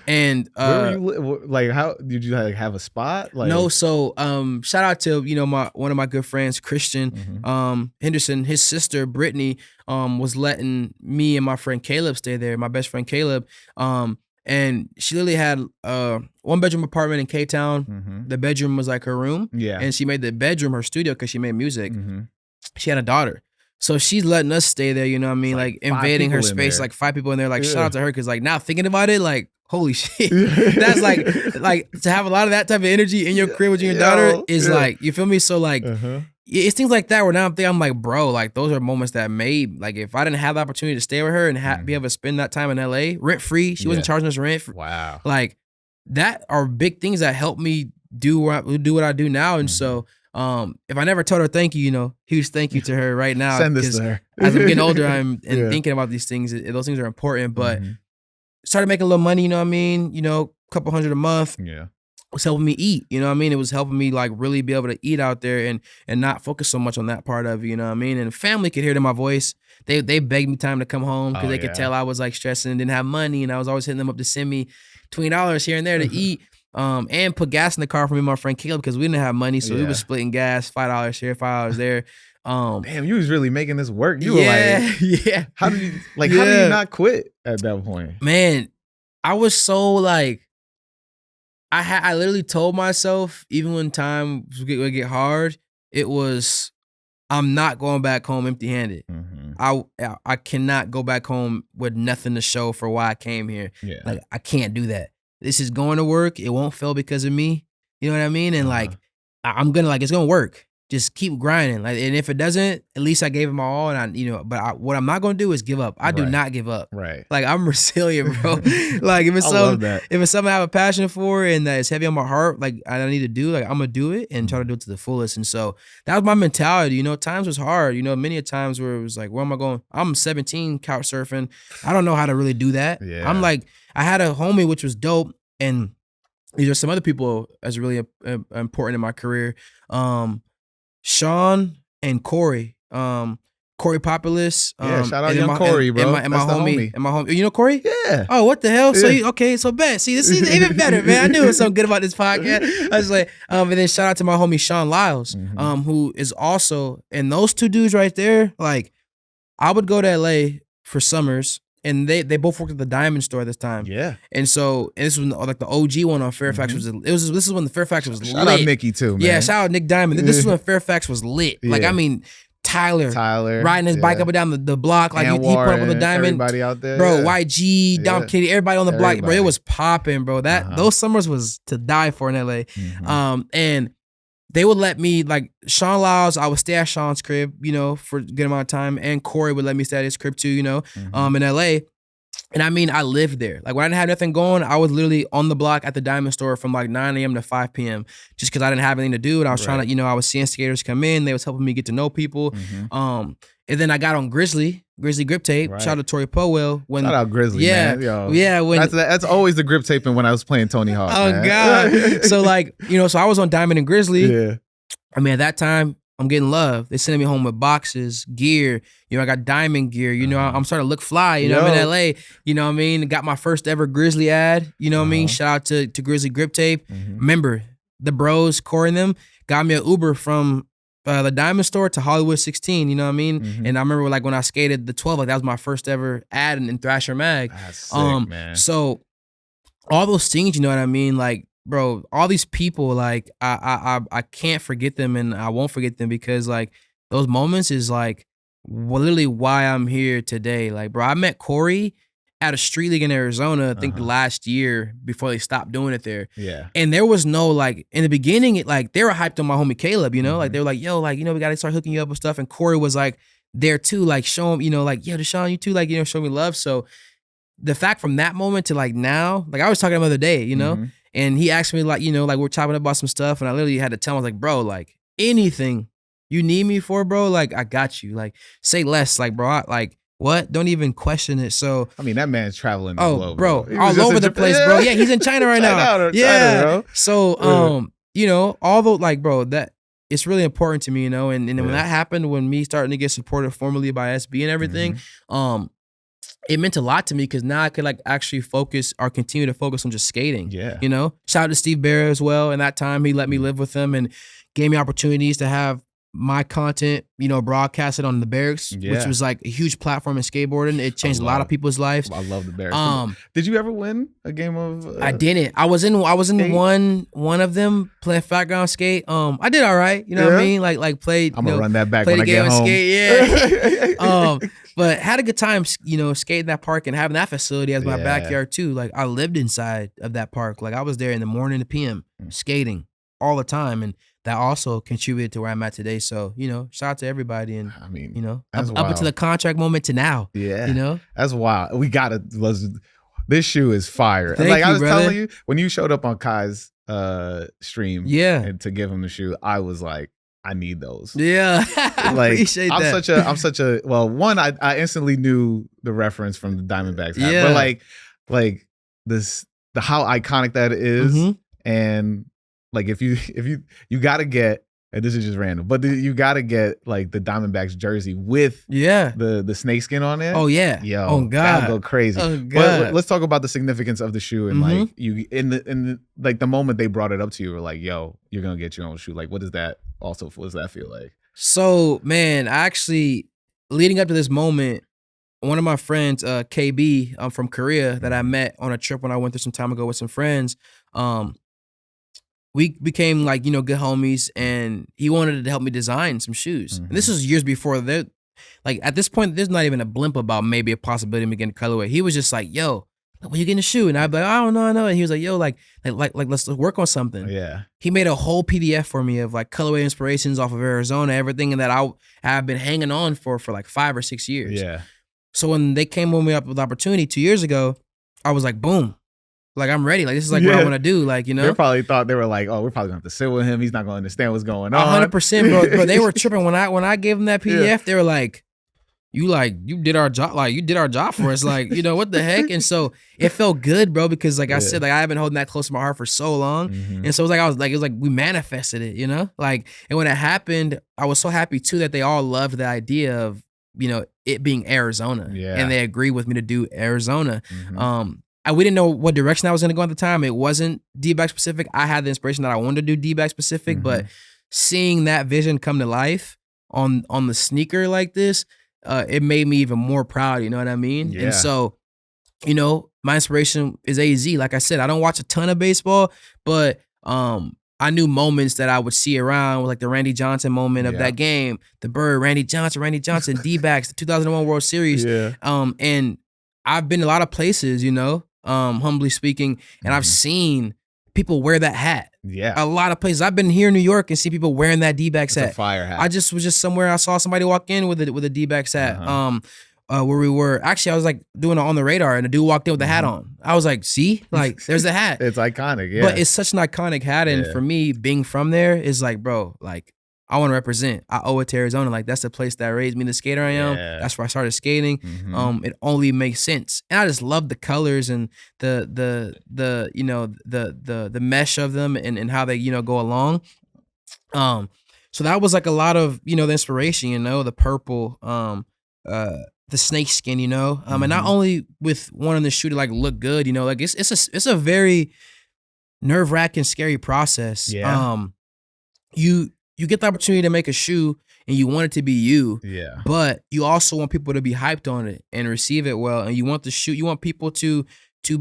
And where were you? Like, how did you like have a spot? Like, no, so shout out to one of my good friends, Christian Henderson. His sister Britney was letting me and my friend Caleb stay there. My best friend Caleb. And she literally had a 1-bedroom apartment in K-Town. The bedroom was like her room. Yeah. And she made the bedroom her studio because she made music. She had a daughter. So she's letting us stay there, you know what I mean? Like invading her space, like 5 people in there. Like shout out to her, because like now thinking about it, like holy shit. That's like to have a lot of that type of energy in your crib with your daughter is like, you feel me? So like it's things like that where now I'm like, bro, like those are moments that made, like if I didn't have the opportunity to stay with her and be able to spend that time in LA rent free, she wasn't charging us rent. Wow. Like that are big things that help me do what I do now. And so if I never told her thank you, huge thank you to her right now. Send this to her. As I'm getting older, I'm thinking about these things. Those things are important, but started making a little money, you know what I mean? A couple $100 a month. Yeah. It was helping me eat, you know what I mean? It was helping me like really be able to eat out there and not focus so much on that part of it, you know what I mean? And family could hear it in my voice. They begged me time to come home because they could tell I was like stressing and didn't have money, and I was always hitting them up to send me $20 here and there to eat. And put gas in the car for me and my friend Caleb because we didn't have money, so we was splitting gas, $5 here, $5 there. Damn, you was really making this work. You were like, how do you not quit at that point? Man, I was so like, I literally told myself, even when times would get hard, it was, I'm not going back home empty-handed. I cannot go back home with nothing to show for why I came here. Yeah. Like I can't do that. This is going to work. It won't fail because of me. You know what I mean? And like, I'm gonna it's gonna work. Just keep grinding. Like, and if it doesn't, at least I gave it my all. And what I'm not gonna do is give up. I do not give up. Right. Like I'm resilient, bro. Like if it's something I have a passion for and that is heavy on my heart, like I need to do, like I'm gonna do it and try to do it to the fullest. And so that was my mentality. Times was hard. Many a times where it was like, where am I going? I'm 17, couch surfing. I don't know how to really do that. Yeah. I'm like, I had a homie which was dope, and these are some other people that's really important in my career. Sean and Corey. Corey Populous. Shout out young Corey, bro. And my homie. You know Corey? Yeah. Oh, what the hell? Yeah. So bet. See, this is even better, man. I knew it was something good about this podcast. I was like, and then shout out to my homie Sean Lyles, who is also, and those two dudes right there, like, I would go to LA for summers. And they both worked at the Diamond store this time. Yeah. And this was like the OG one on Fairfax. This is when the Fairfax was lit. Shout out Nicky too, man. Yeah, shout out Nick Diamond. This is when Fairfax was lit. Like, I mean, Tyler riding his bike up and down the block. Like he put up on the Diamond. Everybody out there. Bro, YG, Dom Kitty, everybody on the block. Bro, it was popping, bro. Those summers was to die for in LA. And they would let me, like, Sean Lyles, I would stay at Sean's crib, for a good amount of time. And Corey would let me stay at his crib too, in LA. And I mean, I lived there. Like when I didn't have nothing going, I was literally on the block at the Diamond store from like 9 a.m. to 5 p.m. just because I didn't have anything to do. And I was trying to, I was seeing skaters come in. They was helping me get to know people. And then I got on Grizzly grip tape. Shout out to Tori Powell. Shout out Grizzly, man. Yo, yeah. That's always the grip taping when I was playing Tony Hawk. Oh, man. God. So like, so I was on Diamond and Grizzly. Yeah. I mean, at that time, I'm getting love. They sending me home with boxes, gear. I got Diamond gear. I'm starting to look fly. I'm in LA. You know what I mean? Got my first ever Grizzly ad. You know what I mean? Shout out to Grizzly Grip Tape. Remember, the bros, Corey and them, got me an Uber from the Diamond store to Hollywood 16. You know what I mean? And I remember like when I skated the 12, like that was my first ever ad in Thrasher Mag. That's sick, man. So all those things, you know what I mean? Like, bro, all these people, like, I can't forget them, and I won't forget them because, like, those moments is, like, literally why I'm here today. Like, bro, I met Corey at a street league in Arizona, I think last year before they stopped doing it there. Yeah. And there was no, like, in the beginning, like, they were hyped on my homie Caleb, Like, they were like, yo, like, we got to start hooking you up with stuff. And Corey was, like, there, too, like, show him, like, yo, Dashawn, you too, like, show me love. So the fact from that moment to, like, now, like, I was talking about the other day, And he asked me, like, like, we're talking about some stuff. And I literally had to tell him, I was like, bro, like, anything you need me for, bro, like, I got you. Like, say less. Like, bro, like, what? Don't even question it. So, I mean, that man's traveling the globe, bro. All over the place, bro. Yeah, he's in China right now. Yeah. China, so, although, like, bro, that it's really important to me, And then when that happened, when me starting to get supported formally by SB and everything, it meant a lot to me because now I could like actually focus or continue to focus on just skating. Yeah. You know, shout out to Steve Barra as well. And that time he let me live with him and gave me opportunities to have my content, you know, broadcasted on the Barracks, which was like a huge platform in skateboarding. It changed a lot of people's lives. I love the Barracks. Did you ever win a game of? I didn't. I was in one of them playing flat ground skate. I did all right. You know what I mean? Like played. I'm gonna run that back when I get home. Skate, yeah. But had a good time, you know, skating that park and having that facility as my backyard too. Like I lived inside of that park. Like I was there in the morning to PM skating all the time, and that also contributed to where I'm at today. So, you know, shout out to everybody. And I mean, you know, up until the contract moment to now. Yeah. You know? That's wild. This shoe is fire. Thank like you, I was brother. telling you, when you showed up on Kai's stream and to give him the shoe, I was like, I need those. Yeah. I like appreciate that. I'm such a well, one, I instantly knew the reference from the Diamondbacks hat. Yeah. But like how iconic that is. And like if you gotta get, and this is just random, but you gotta get like the Diamondbacks jersey with the snakeskin on it. Oh yeah. Yo, oh God. That'll go crazy. Oh God. But let's talk about the significance of the shoe and like you in the like the moment they brought it up to you, were like, yo, you're gonna get your own shoe. Like what does that feel like? So man, actually leading up to this moment, one of my friends, KB, from Korea that I met on a trip when I went through some time ago with some friends, we became like, you know, good homies, and he wanted to help me design some shoes. And this was years before that. Like at this point, there's not even a blimp about maybe a possibility of me getting colorway. He was just like, yo, when you getting a shoe? And I'd be like, I don't know. And he was like, yo, like let's work on something. Yeah. He made a whole PDF for me of like colorway inspirations off of Arizona, everything that I've been hanging on for like 5 or 6 years. Yeah. So when they came with me up with the opportunity 2 years ago, I was like, boom. Like, I'm ready. Like, this is like what I want to do. Like, you know? They probably thought, they were like, oh, we're probably going to have to sit with him. He's not going to understand what's going on. 100%, bro. But they were tripping. When I gave them that PDF, they were like, you did our job. Like, you did our job for us. Like, you know, what the heck? And so it felt good, bro, because like I said, like I have been holding that close to my heart for so long. And so it was like we manifested it, you know? Like, and when it happened, I was so happy too that they all loved the idea of, you know, it being Arizona. Yeah. And they agreed with me to do Arizona. We didn't know what direction I was going to go at the time. It wasn't D-back specific. I had the inspiration that I wanted to do D-back specific, but seeing that vision come to life on the sneaker like this, it made me even more proud. You know what I mean? Yeah. And so, you know, my inspiration is AZ. Like I said, I don't watch a ton of baseball, but I knew moments that I would see around, like the Randy Johnson moment of that game, the Bird, Randy Johnson, D-backs, the 2001 World Series. Yeah. And I've been a lot of places, you know, humbly speaking, and I've seen people wear that hat. Yeah. A lot of places. I've been here in New York and see people wearing that D-backs hat. It's a fire hat. I was just somewhere, I saw somebody walk in with a D-backs hat. Where we were, actually I was like doing it on the radar and a dude walked in with the hat on. I was like, see, like there's the hat. It's iconic, yeah. But it's such an iconic hat, and for me, being from there is like, bro, like I want to represent. I owe it to Arizona. Like that's the place that raised me, the skater I am. That's where I started skating. It only makes sense, and I just love the colors and the you know the mesh of them and how they, you know, go along. So that was like a lot of, you know, the inspiration. You know, the purple, the snake skin. You know, and not only with wanting the shoe to like look good. You know, like it's a very nerve-wracking, scary process. Yeah. You get the opportunity to make a shoe and you want it to be you. Yeah. But you also want people to be hyped on it and receive it well. And you want the shoe, you want people to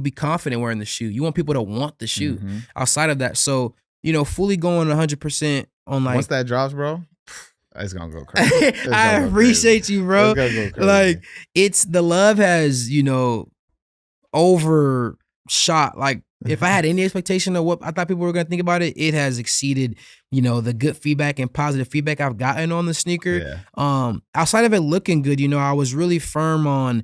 be confident wearing the shoe. You want people to want the shoe outside of that. So, you know, fully going 100% on like. Once that drops, bro, it's gonna go crazy. I appreciate you, bro. It's gonna go crazy. Like the love has, you know, overshot. Like if I had any expectation of what I thought people were gonna think about it, it has exceeded, you know, the good feedback and positive feedback I've gotten on the sneaker. Outside of it looking good, you know, I was really firm on,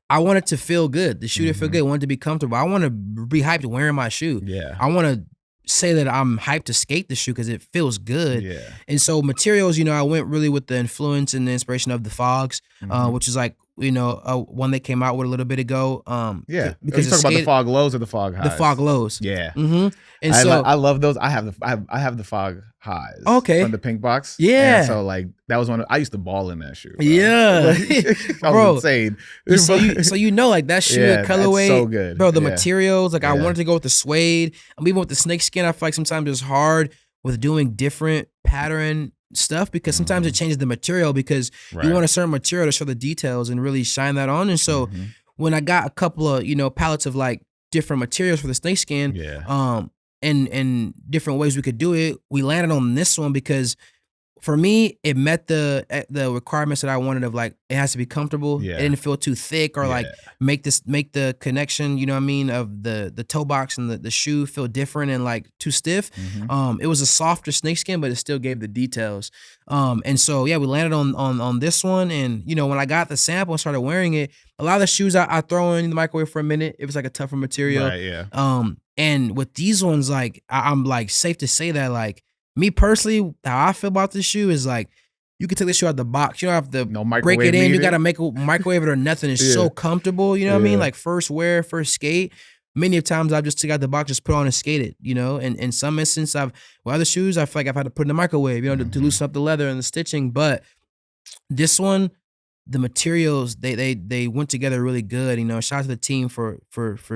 I wanted to feel good. The shoe to feel good. I wanted to be comfortable. I want to be hyped wearing my shoe. Yeah. I want to say that I'm hyped to skate the shoe because it feels good. Yeah. And so materials, you know, I went really with the influence and the inspiration of the Fogs, which is like one they came out with a little bit ago. Yeah, because you talking about the fog lows or the fog highs? The fog lows. Yeah. And I love those. I have the fog highs. Okay. From the pink box. Yeah. And so like that was I used to ball in that shoe. Bro. Yeah. I was insane. So like that shoe, yeah, colorway, so good. Bro. The materials, like I wanted to go with the suede. I mean, even with the snake skin, I feel like sometimes it's hard with doing different pattern stuff because sometimes it changes the material because you want a certain material to show the details and really shine that on. And so when I got a couple of palettes of like different materials for the snake skin, and different ways we could do it, we landed on this one because for me it met the requirements that I wanted of like it has to be comfortable. It didn't feel too thick or like make the connection, you know what I mean, of the toe box and the shoe feel different and like too stiff. It was a softer snakeskin, but it still gave the details. And so we landed on this one. And when I got the sample and started wearing it, a lot of the shoes I throw in the microwave for a minute if it's like a tougher material. And with these ones, like I'm like safe to say that like me personally, how I feel about this shoe is like you can take this shoe out the box. You don't have to break it in. You got to microwave it or nothing. It's so comfortable. You know what I mean? Like first wear, first skate. Many of times I've just took out the box, just put on and skated, And in some instance, with other shoes, I feel like I've had to put in the microwave, to loosen up the leather and the stitching. But this one, the materials, they went together really good. Shout out to the team for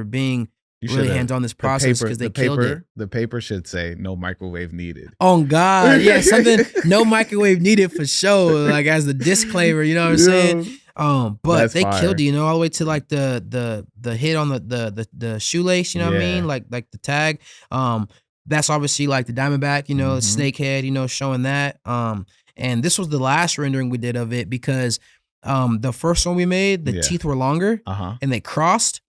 being really hands on this process because they killed it. The paper should say no microwave needed. Oh God, yeah, something no microwave needed for sure, like as the disclaimer. You know what I'm saying? But that's they fire. Killed it. All the way to like the hit on the shoelace. You know what I mean? Like the tag. That's obviously like the Diamondback. Snakehead. Showing that. And this was the last rendering we did of it because the first one we made, the teeth were longer and they crossed.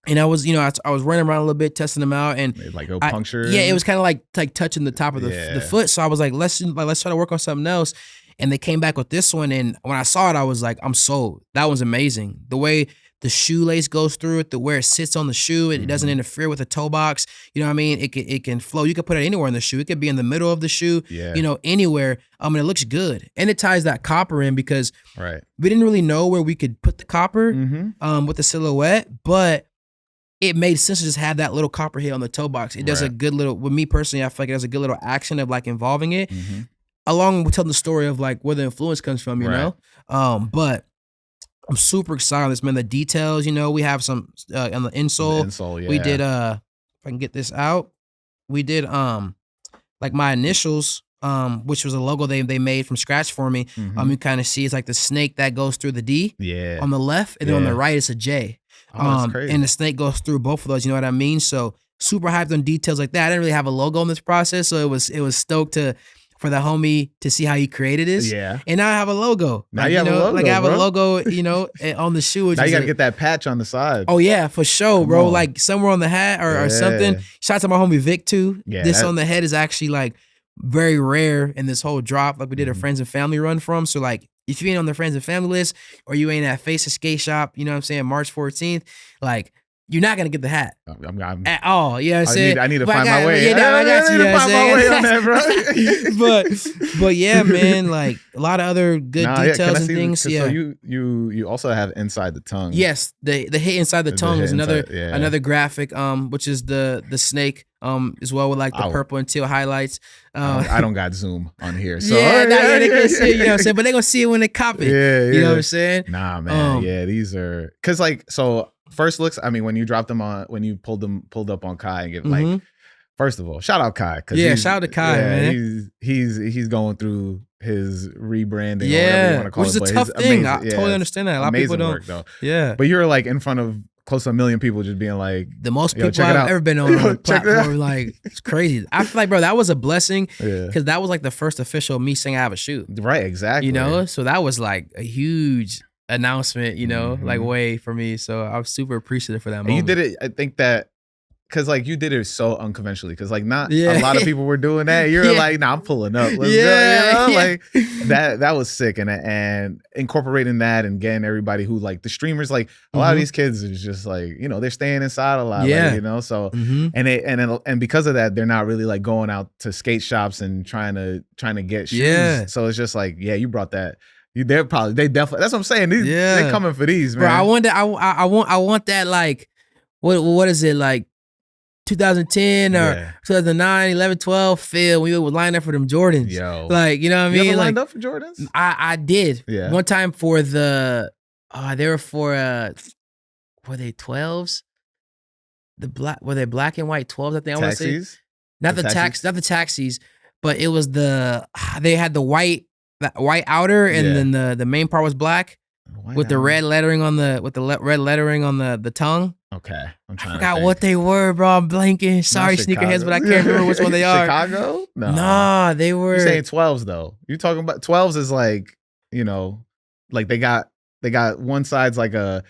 And I was, I was running around a little bit, testing them out, and like go puncture. It was kind of like touching the top of the foot. So I was like, let's try to work on something else. And they came back with this one, and when I saw it, I was like, I'm sold. That one's amazing. The way the shoelace goes through it, where it sits on the shoe, it doesn't interfere with the toe box. You know what I mean? It can flow. You can put it anywhere in the shoe. It could be in the middle of the shoe. Anywhere. And it looks good, and it ties that copper in because we didn't really know where we could put the copper with the silhouette, but it made sense to just have that little copper hit on the toe box. It does a good little, with me personally, I feel like it does a good little action of like involving it, along with telling the story of like where the influence comes from, you know? But I'm super excited on this, man. The details, we have some on the insole. We did, if I can get this out, we did like my initials, which was a logo they made from scratch for me. You kind of see it's like the snake that goes through the D on the left, and then on the right it's a J. That's crazy. And the snake goes through both of those, you know what I mean? So super hyped on details like that. I didn't really have a logo in this process, so it was stoked for the homie to see how he created this. Yeah. And now I have a logo. Now you have a logo, like I have bro. a logo, on the shoe. Now you gotta get that patch on the side. Oh yeah, for sure, bro. Like somewhere on the hat or something. Shout out to my homie Vic too. Yeah, this on the head is actually like very rare in this whole drop. Like we did a friends and family run from. So like if you ain't on the friends and family list or you ain't at Face of Skateshop, you know what I'm saying, March 14th, like you're not gonna get the hat at all. You know what I'm saying? I need to find my way. Yeah, I got you. I need to find my way on that, bro. but yeah, man, like a lot of other good details and things. So you also have inside the tongue. Yes, the hit inside the tongue is another graphic, which is the snake. As well with like the purple and teal highlights. I don't got Zoom on here, so they can see it, you know what I'm saying? But they gonna see it when they cop it. You know what I'm saying? Nah, man. These are because like so first looks. I mean, when you dropped them on, when you pulled up on Kai and get like, first of all, shout out Kai. Shout out to Kai, man. He's going through his rebranding. Or whatever you want to call which is a tough thing. I totally understand that. A lot of people don't. Work, though. But you're like in front of close to 1 million people just being like, the most people I've ever been on a platform. Like, it's crazy. I feel like, bro, that was a blessing because that was like the first official me saying I have a shoe. Right, exactly. So that was like a huge announcement, like way for me. So I was super appreciative for that moment. And you did it, I think that, because like you did it so unconventionally, because like not a lot of people were doing that. You're like, nah, I'm pulling up. Let's go. Like that was sick, and incorporating that and getting everybody who like the streamers, like a lot of these kids is just like they're staying inside a lot, like, so and because of that they're not really like going out to skate shops and trying to get shoes. So it's just like you brought that. They definitely. That's what I'm saying. They coming for these, man. Bro, I want that like, what is it like? 2010 or 2009, 11, 12 feel we would line up for them Jordans. Yo. Like, you know what I mean? You ever like, lined up for Jordans? I did. Yeah. One time for they were for were they 12s? Were they black and white 12s? I think I want to say. Not the taxis, but it was they had the white outer and then the main part was black with the red lettering on red lettering on the tongue. Okay, I forgot what they were, bro. I'm blanking. Sorry, sneakerheads, but I can't remember which one they are. Chicago? No. Nah, they were. You're saying 12s though. You're talking about 12s is like, like they got one side's like a.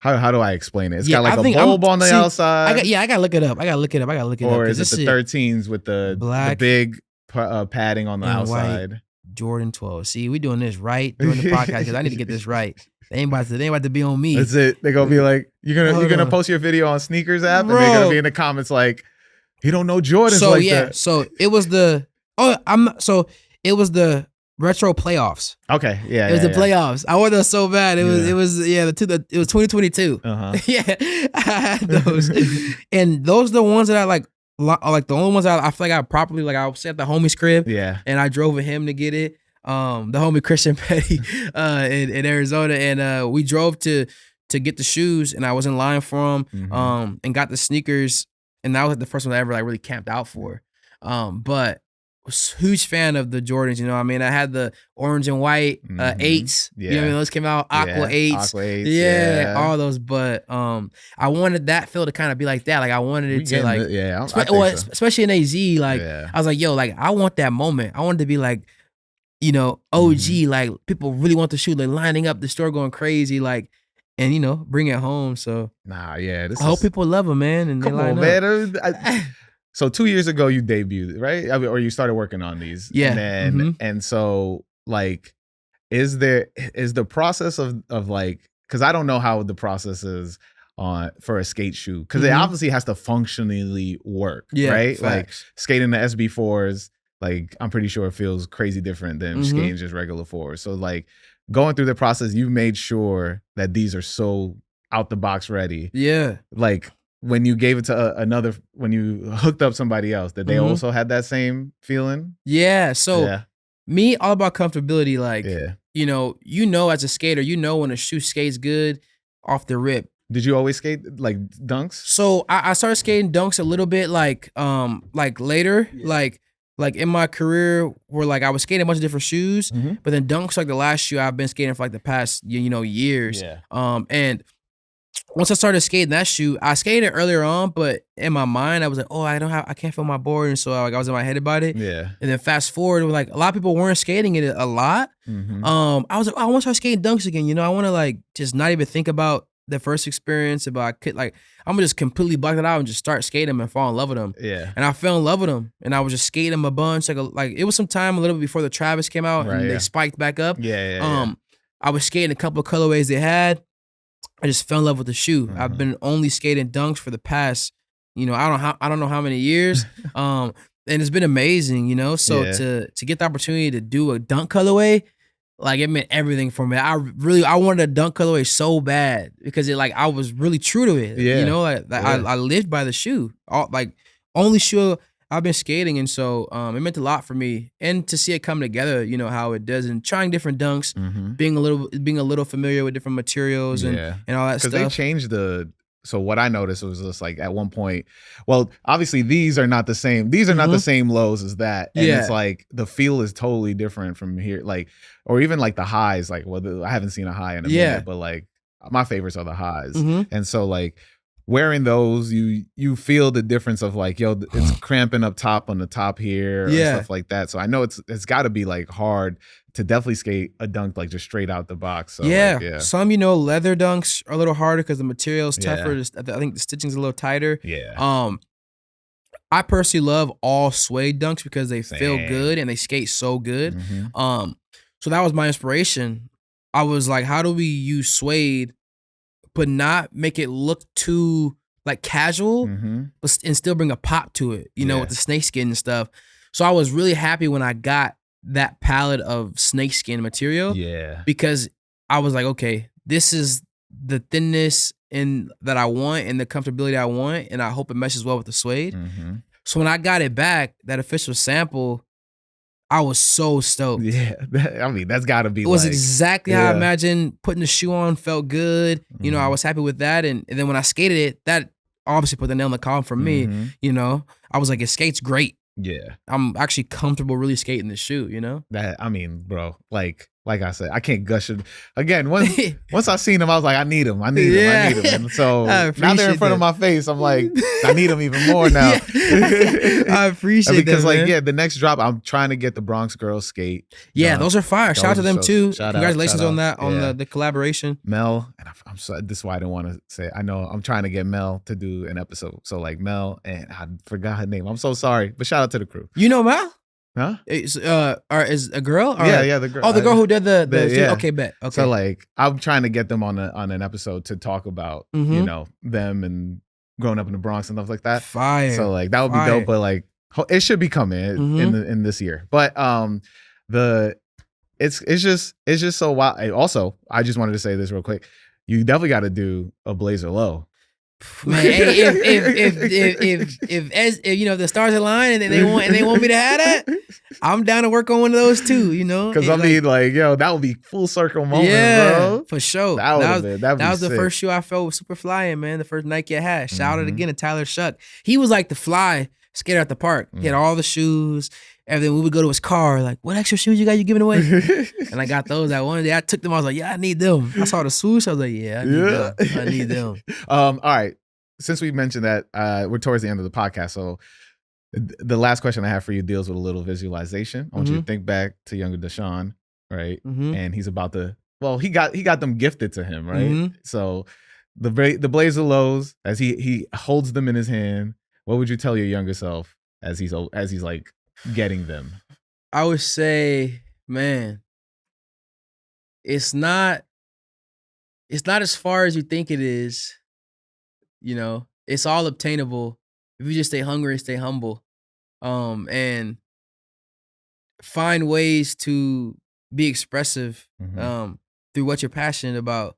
How do I explain it? It's got like a bulb on the outside. I gotta look it up. I gotta look it up. Or is it the 13s with the big padding on the outside? Jordan 12. See, we doing this right during the podcast because I need to get this right. They ain't about to be on me. That's it. They're gonna be like, you're gonna post your video on Sneakers app, and they're gonna be in the comments like, you don't know Jordans that. So it was the retro playoffs. Okay, yeah. It was the playoffs. I wore those so bad. It was 2022. Yeah, I had those, and those are the ones that I like the only ones that I feel like I properly I was at the homie's crib. Yeah, and I drove with him to get it. The homie Christian Petty in Arizona, and we drove to get the shoes, and I was in line for them, and got the sneakers, and that was the first one I ever really camped out for. But was a huge fan of the Jordans, you know what I mean? I had the orange and white 8s. You know what I mean? Those came out, Aqua 8s. Yeah, all those. But I wanted that feel to kind of be like that. Like I wanted it to especially in AZ, I was like, yo, I want that moment. I wanted to be like, OG, like people really want the shoe, like lining up the store going crazy, and bring it home. So I hope people love them, man. And come on, man. So 2 years ago you debuted, right? Or you started working on these. Yeah. And then and so is the process of because I don't know how the process is for a skate shoe, because it obviously has to functionally work, right? Facts. Like skating the SB4s, I'm pretty sure it feels crazy different than skating just regular 4s. So going through the process, you made sure that these are so out the box ready. Yeah. When you gave it to when you hooked up somebody else, that they also had that same feeling? Yeah. So me, all about comfortability. As a skater, when a shoe skates good off the rip. Did you always skate dunks? So I started skating dunks a little bit later, in my career where I was skating a bunch of different shoes, but then dunks the last shoe I've been skating for the past years. Yeah. And once I started skating that shoe, I skated earlier on, but in my mind I was like, oh, I can't feel my board, and so I was in my head about it. Yeah. And then fast forward, a lot of people weren't skating it a lot. I was like, I want to start skating dunks again. I want to just not even think about the first experience, about I'm gonna just completely block it out and just start skating them and fall in love with them. Yeah. And I fell in love with them, and I was just skating them a bunch. It was some time a little bit before the Travis came out, and they spiked back up. I was skating a couple of colorways they had. I just fell in love with the shoe. I've been only skating dunks for the past, I don't know how many years. And it's been amazing, So to get the opportunity to do a dunk colorway, it meant everything for me. I wanted a dunk colorway so bad because I was really true to it. Yeah. I lived by the shoe. Only shoe I've been skating, and so it meant a lot for me, and to see it come together, how it does, and trying different dunks, being a little familiar with different materials and all that stuff. Because they changed so what I noticed was just at one point, well, obviously these are not the same. These are not the same lows as that, and it's the feel is totally different from here, or even the highs. I haven't seen a high in a minute, but my favorites are the highs, and so wearing those, you feel the difference of it's cramping up top on the top here, or stuff like that. So I know it's got to be hard to definitely skate a dunk just straight out the box. So some leather dunks are a little harder because the material is tougher. I think the stitching's a little tighter. I personally love all suede dunks because they feel good and they skate so good. So that was my inspiration. I was like, how do we use suede but not make it look too casual, and still bring a pop to it, with the snakeskin and stuff. So I was really happy when I got that palette of snakeskin material. Yeah. Because I was like, okay, this is the thinness and that I want and the comfortability I want, and I hope it meshes well with the suede. Mm-hmm. So when I got it back, that official sample, I was so stoked. Yeah, I mean, that's got to be. It was exactly how I imagined putting the shoe on. Felt good. You know, I was happy with that. And then when I skated it, that obviously put the nail in the coffin for me. You know, I was like, it skates great. Yeah, I'm actually comfortable really skating this shoe. You know, that I mean, bro, like I said, I can't gush it again. Once I seen him, I was like, I need him. I need him. And so now they're in front of my face. I'm like, I need him even more now. I appreciate that, because man. the next drop, I'm trying to get the Bronx Girls skate. Yeah, those are fire. Shout out to them too. Congratulations out, on that, on the collaboration. Mel, and I'm sorry, this is why I didn't want to say. I know I'm trying to get Mel to do an episode. So like Mel, and I forgot her name. I'm so sorry, but shout out to the crew. You know Mel? Huh? Is a girl? Or, yeah, the girl. Oh, the girl who did the yeah. Okay, bet. Okay. So like, I'm trying to get them on an episode to talk about you know, them and growing up in the Bronx and stuff like that. Fire. So like that would be dope, but like it should be coming in this year. But it's just so wild. Also, I just wanted to say this real quick. You definitely got to do a Blazer Low. Man, if you know, if the stars align and they want me to have that, I'm down to work on one of those too. You know, because I mean, like, yo, that would be full circle moment, bro. For sure. That was the first shoe I felt was super flying, man. The first Nike I had. Shout out again to Tyler Shuck. He was like the fly skater at the park. He had all the shoes. And then we would go to his car, like, what extra shoes you got? You giving away? And I got those. That one day I took them. I was like, yeah, I need them. I saw the swoosh. I was like, yeah, I need them. All right. Since we mentioned that, we're towards the end of the podcast. So the last question I have for you deals with a little visualization. I want you to think back to younger Dashawn, right? And he's about to, well, he got them gifted to him, right? So the Blazer Lows, as he holds them in his hand, what would you tell your younger self as he's like getting them? I would say, man, it's not as far as you think it is. You know, it's all obtainable if you just stay hungry and stay humble, and find ways to be expressive through what you're passionate about.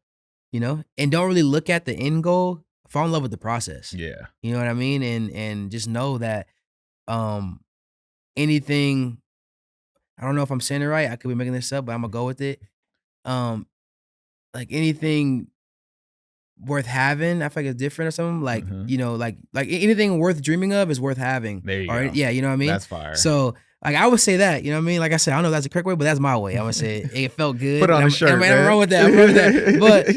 You know, and don't really look at the end goal. Fall in love with the process. Yeah, you know what I mean, and just know that anything, I don't know if I'm saying it right, I could be making this up, but I'm gonna go with it. Like anything worth having, I feel like it's different or something. Like, you know, like anything worth dreaming of is worth having. There you go. Yeah, you know what I mean? That's fire. So like I would say that, you know what I mean? Like I said, I don't know if that's the correct way, but that's my way. I would say it felt good. Put on a shirt. I'm wrong with that. But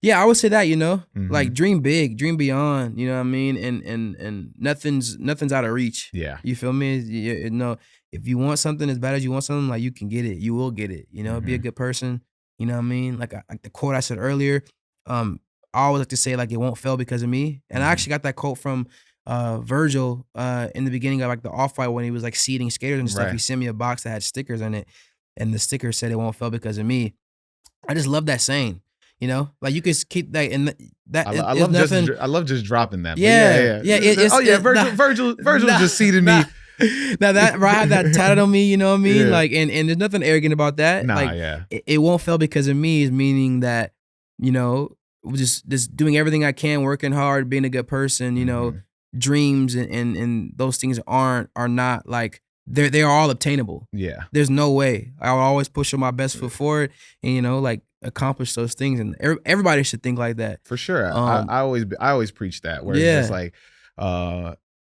yeah, I would say that, you know, like dream big, dream beyond, you know what I mean? And nothing's out of reach. Yeah. You feel me? You know, if you want something as bad as you want something, like you can get it. You will get it. You know, be a good person. You know what I mean? Like the quote I said earlier, I always like to say like it won't fail because of me. And I actually got that quote from Virgil in the beginning of like the Off-White when he was like seeding skaters and stuff. He sent me a box that had stickers in it, and the sticker said it won't fail because of me. I just love that saying. You know, like you could keep that in that. I love just dropping that. Yeah. Virgil just seeded me. Now that I have that tatted on me, you know what I mean? Like, and there's nothing arrogant about that. It won't fail because of me is meaning that, you know, just doing everything I can, working hard, being a good person, you know, dreams and those things are not like they are all obtainable. Yeah. There's no way. I'll always push on my best foot forward and, you know, like accomplish those things, and everybody should think like that. For sure. I always preach that where it's just like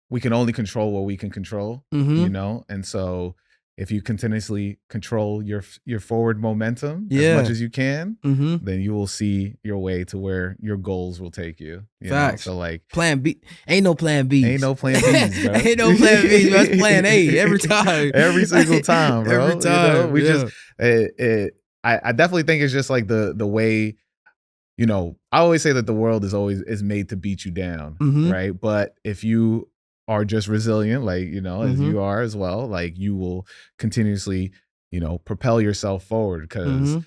we can only control what we can control, you know? And so if you continuously control your forward momentum as much as you can, then you will see your way to where your goals will take you. Facts. Know? So like plan B, ain't no plan B. Ain't no plan B's, bro. Ain't no plan B. That's plan A every time. Every single time, bro. Every time. You know? We just I definitely think it's just like the way, you know, I always say that the world is made to beat you down, right? But if you are just resilient, like, you know, as you are as well, like you will continuously, you know, propel yourself forward, because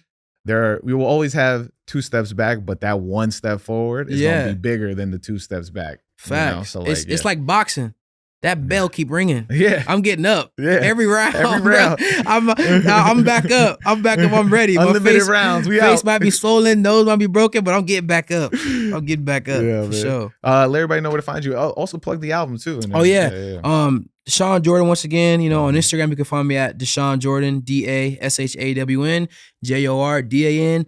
we will always have 2 steps back, but that 1 step forward is going to be bigger than the 2 steps back. Facts. You know? So like, it's like boxing. that bell keep ringing. Yeah. I'm getting up. Yeah. Every round. Every round. I'm back up. I'm ready. Unlimited rounds. We face out. might be swollen, nose might be broken, but I'm getting back up. For sure. Let everybody know where to find you. Also plug the album too. Dashawn Jordan, once again, on Instagram, you can find me at Dashawn Jordan, DASHAWN JORDAN.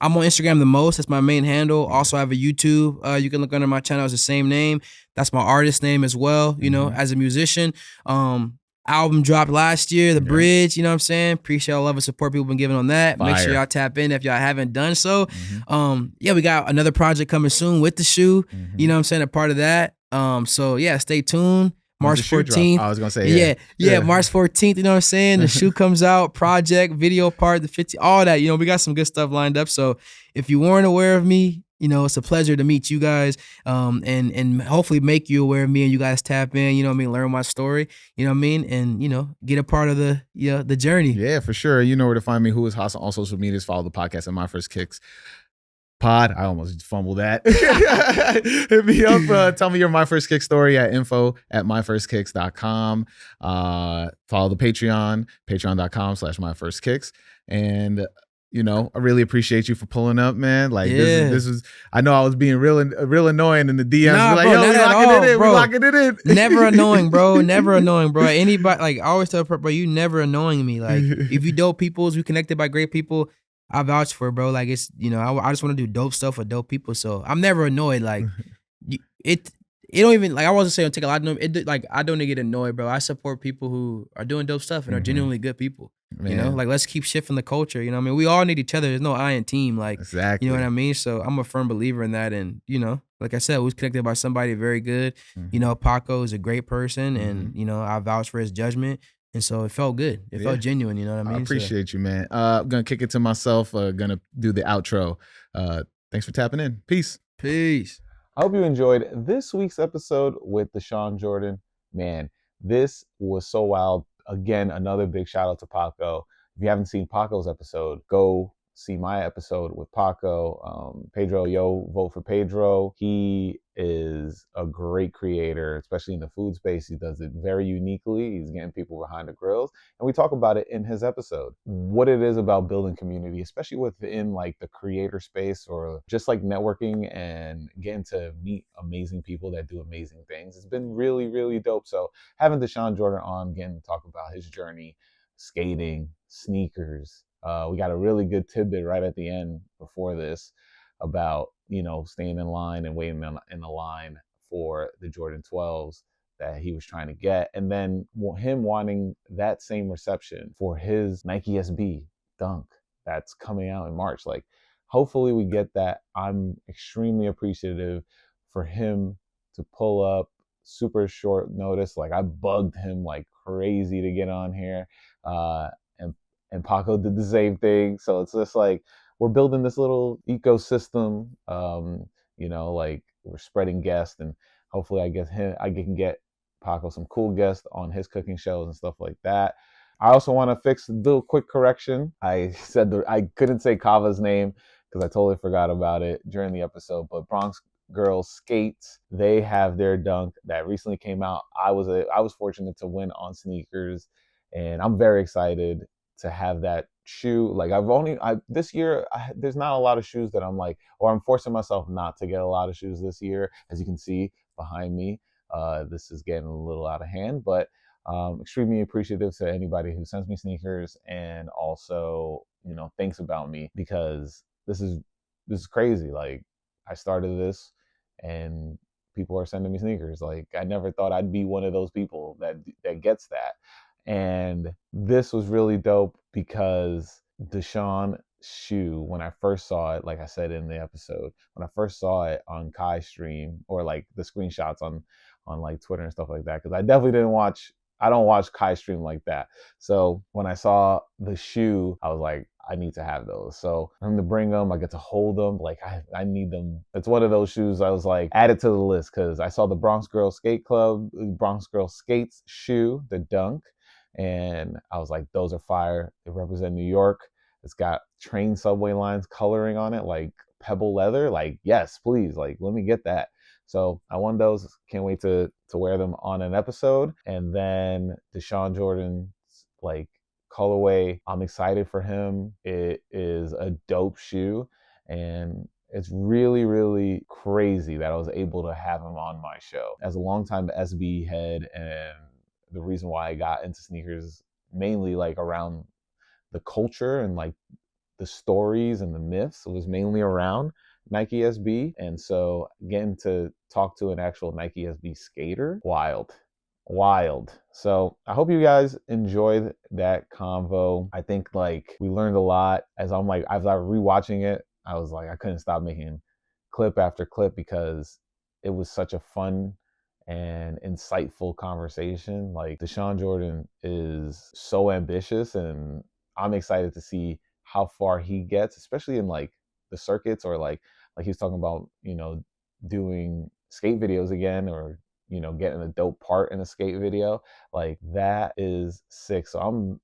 I'm on Instagram the most. That's my main handle. Also, I have a YouTube. You can look under my channel. It's the same name. That's my artist name as well, as a musician. Album dropped last year, The Bridge, you know what I'm saying? Appreciate all love and support people been giving on that. Fire. Make sure y'all tap in if y'all haven't done so. We got another project coming soon with the shoe. You know what I'm saying? A part of that. Stay tuned. March 14th. I was gonna say March 14th, you know what I'm saying? The shoe comes out, project, video part, the 50, all that. We got some good stuff lined up. So if you weren't aware of me, it's a pleasure to meet you guys, and hopefully make you aware of me and you guys tap in, learn my story, and get a part of the journey. Yeah, for sure. You know where to find me. Who is Hassan on social medias? Follow the podcast at My First Kicks Pod. I almost fumbled that. Hit me up. Tell me your My First Kick story at info@myfirstkicks.com. Follow the Patreon, patreon.com/myfirstkicks. And I really appreciate you for pulling up, man. Like this was. I know I was being real annoying in the DMs. We locking it in. Never annoying, bro. Never annoying, bro. Anybody, I always tell bro, you never annoying me. Like, if you dope peoples, we connected by great people, I vouch for it, bro. Like, it's, I just want to do dope stuff with dope people. So I'm never annoyed. Like, it don't even, I wasn't saying take a lot of I don't get annoyed, bro. I support people who are doing dope stuff and are genuinely good people. Man. Let's keep shifting the culture. You know what I mean? We all need each other. There's no I in team. Exactly. You know what I mean? So I'm a firm believer in that. And, like I said, we was connected by somebody very good. Paco is a great person, and, I vouch for his judgment. And so it felt good. It felt genuine. You know what I mean? I appreciate you, man. I'm going to kick it to myself. Going to do the outro. Thanks for tapping in. Peace. Peace. I hope you enjoyed this week's episode with Dashawn Jordan. Man, this was so wild. Again, another big shout out to Paco. If you haven't seen Paco's episode, go see my episode with Paco. Pedro, vote for Pedro. He is a great creator, especially in the food space. He does it very uniquely. He's getting people behind the grills. And we talk about it in his episode. What it is about building community, especially within the creator space, or just networking and getting to meet amazing people that do amazing things. It's been really, really dope. So having Dashawn Jordan on, again, to talk about his journey, skating, sneakers. We got a really good tidbit right at the end before this about, staying in line and waiting in the line for the Jordan 12s that he was trying to get. And then him wanting that same reception for his Nike SB Dunk that's coming out in March. Hopefully we get that. I'm extremely appreciative for him to pull up super short notice. I bugged him like crazy to get on here. And Paco did the same thing. So it's just we're building this little ecosystem. We're spreading guests, and hopefully I can get Paco some cool guests on his cooking shows and stuff like that. I also want to fix a little quick correction. I said I couldn't say Kava's name because I totally forgot about it during the episode, but Bronx Girls Skates, they have their dunk that recently came out. I was fortunate to win on sneakers, and I'm very excited to have that shoe. This year, there's not a lot of shoes that I'm I'm forcing myself not to get a lot of shoes this year. As you can see behind me, this is getting a little out of hand, but extremely appreciative to anybody who sends me sneakers and also, thinks about me, because this is crazy. I started this and people are sending me sneakers. I never thought I'd be one of those people that gets that. And this was really dope because Dashawn shoe, when I first saw it, like I said in the episode, when I first saw it on Kai's stream, or the screenshots on Twitter and stuff like that, because I definitely I don't watch Kai's stream like that. So when I saw the shoe, I was like, I need to have those. So for him to bring them, I get to hold them. I need them. It's one of those shoes I was add it to the list, because I saw the Bronx Girls Skate Club, Bronx Girls Skates shoe, the Dunk. And I was like, those are fire. They represent New York. It's got train subway lines coloring on it, pebble leather. Yes, please. Let me get that. So I won those. Can't wait to wear them on an episode. And then Dashawn Jordan's like colorway, I'm excited for him. It is a dope shoe, and it's really, really crazy that I was able to have him on my show. As a longtime SB head, and the reason why I got into sneakers mainly like around the culture and like the stories and the myths, it was mainly around Nike SB. And so getting to talk to an actual Nike SB skater, wild. So I hope you guys enjoyed that convo. I think like we learned a lot. As I'm rewatching it, I was like, I couldn't stop making clip after clip because it was such a fun and insightful conversation. Like Dashawn Jordan is so ambitious, and I'm excited to see how far he gets, especially in like the circuits, or like he was talking about, you know, doing skate videos again, or, you know, getting a dope part in a skate video. Like that is sick. So I'm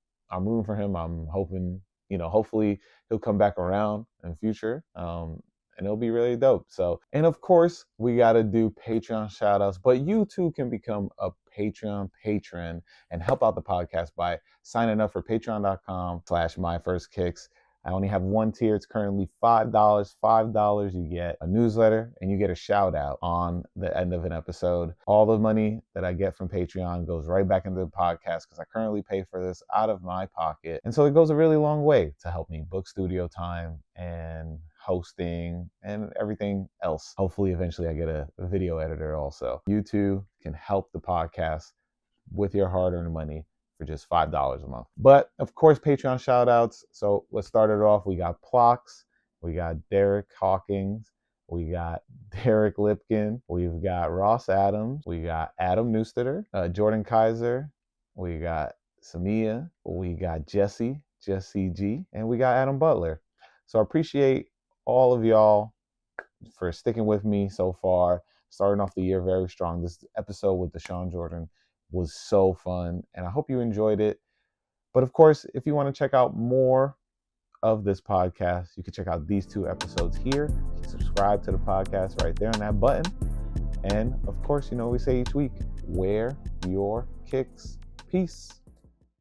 rooting for him. I'm hoping, you know, hopefully he'll come back around in the future. And it'll be really dope. So, and of course, we got to do Patreon shout outs, but you too can become a Patreon patron and help out the podcast by signing up for patreon.com/myfirstkicks. I only have one tier. It's currently $5. $5, you get a newsletter and you get a shout out on the end of an episode. All the money that I get from Patreon goes right back into the podcast because I currently pay for this out of my pocket. And so it goes a really long way to help me book studio time and hosting and everything else. Hopefully, eventually I get a video editor also. You too can help the podcast with your hard-earned money for just $5 a month. But of course, Patreon shout outs. So let's start it off. We got Plox, we got Derek Hawkins, we got Derek Lipkin, we've got Ross Adams, we got Adam Neustetter, Jordan Kaiser, we got Samia, we got Jesse G, and we got Adam Butler. So I appreciate all of y'all for sticking with me so far, starting off the year very strong. This episode with Dashawn Jordan was so fun, and I hope you enjoyed it. But of course, if you want to check out more of this podcast, you can check out these 2 episodes here. You can subscribe to the podcast right there on that button. And of course, you know, we say each wear your kicks. Peace.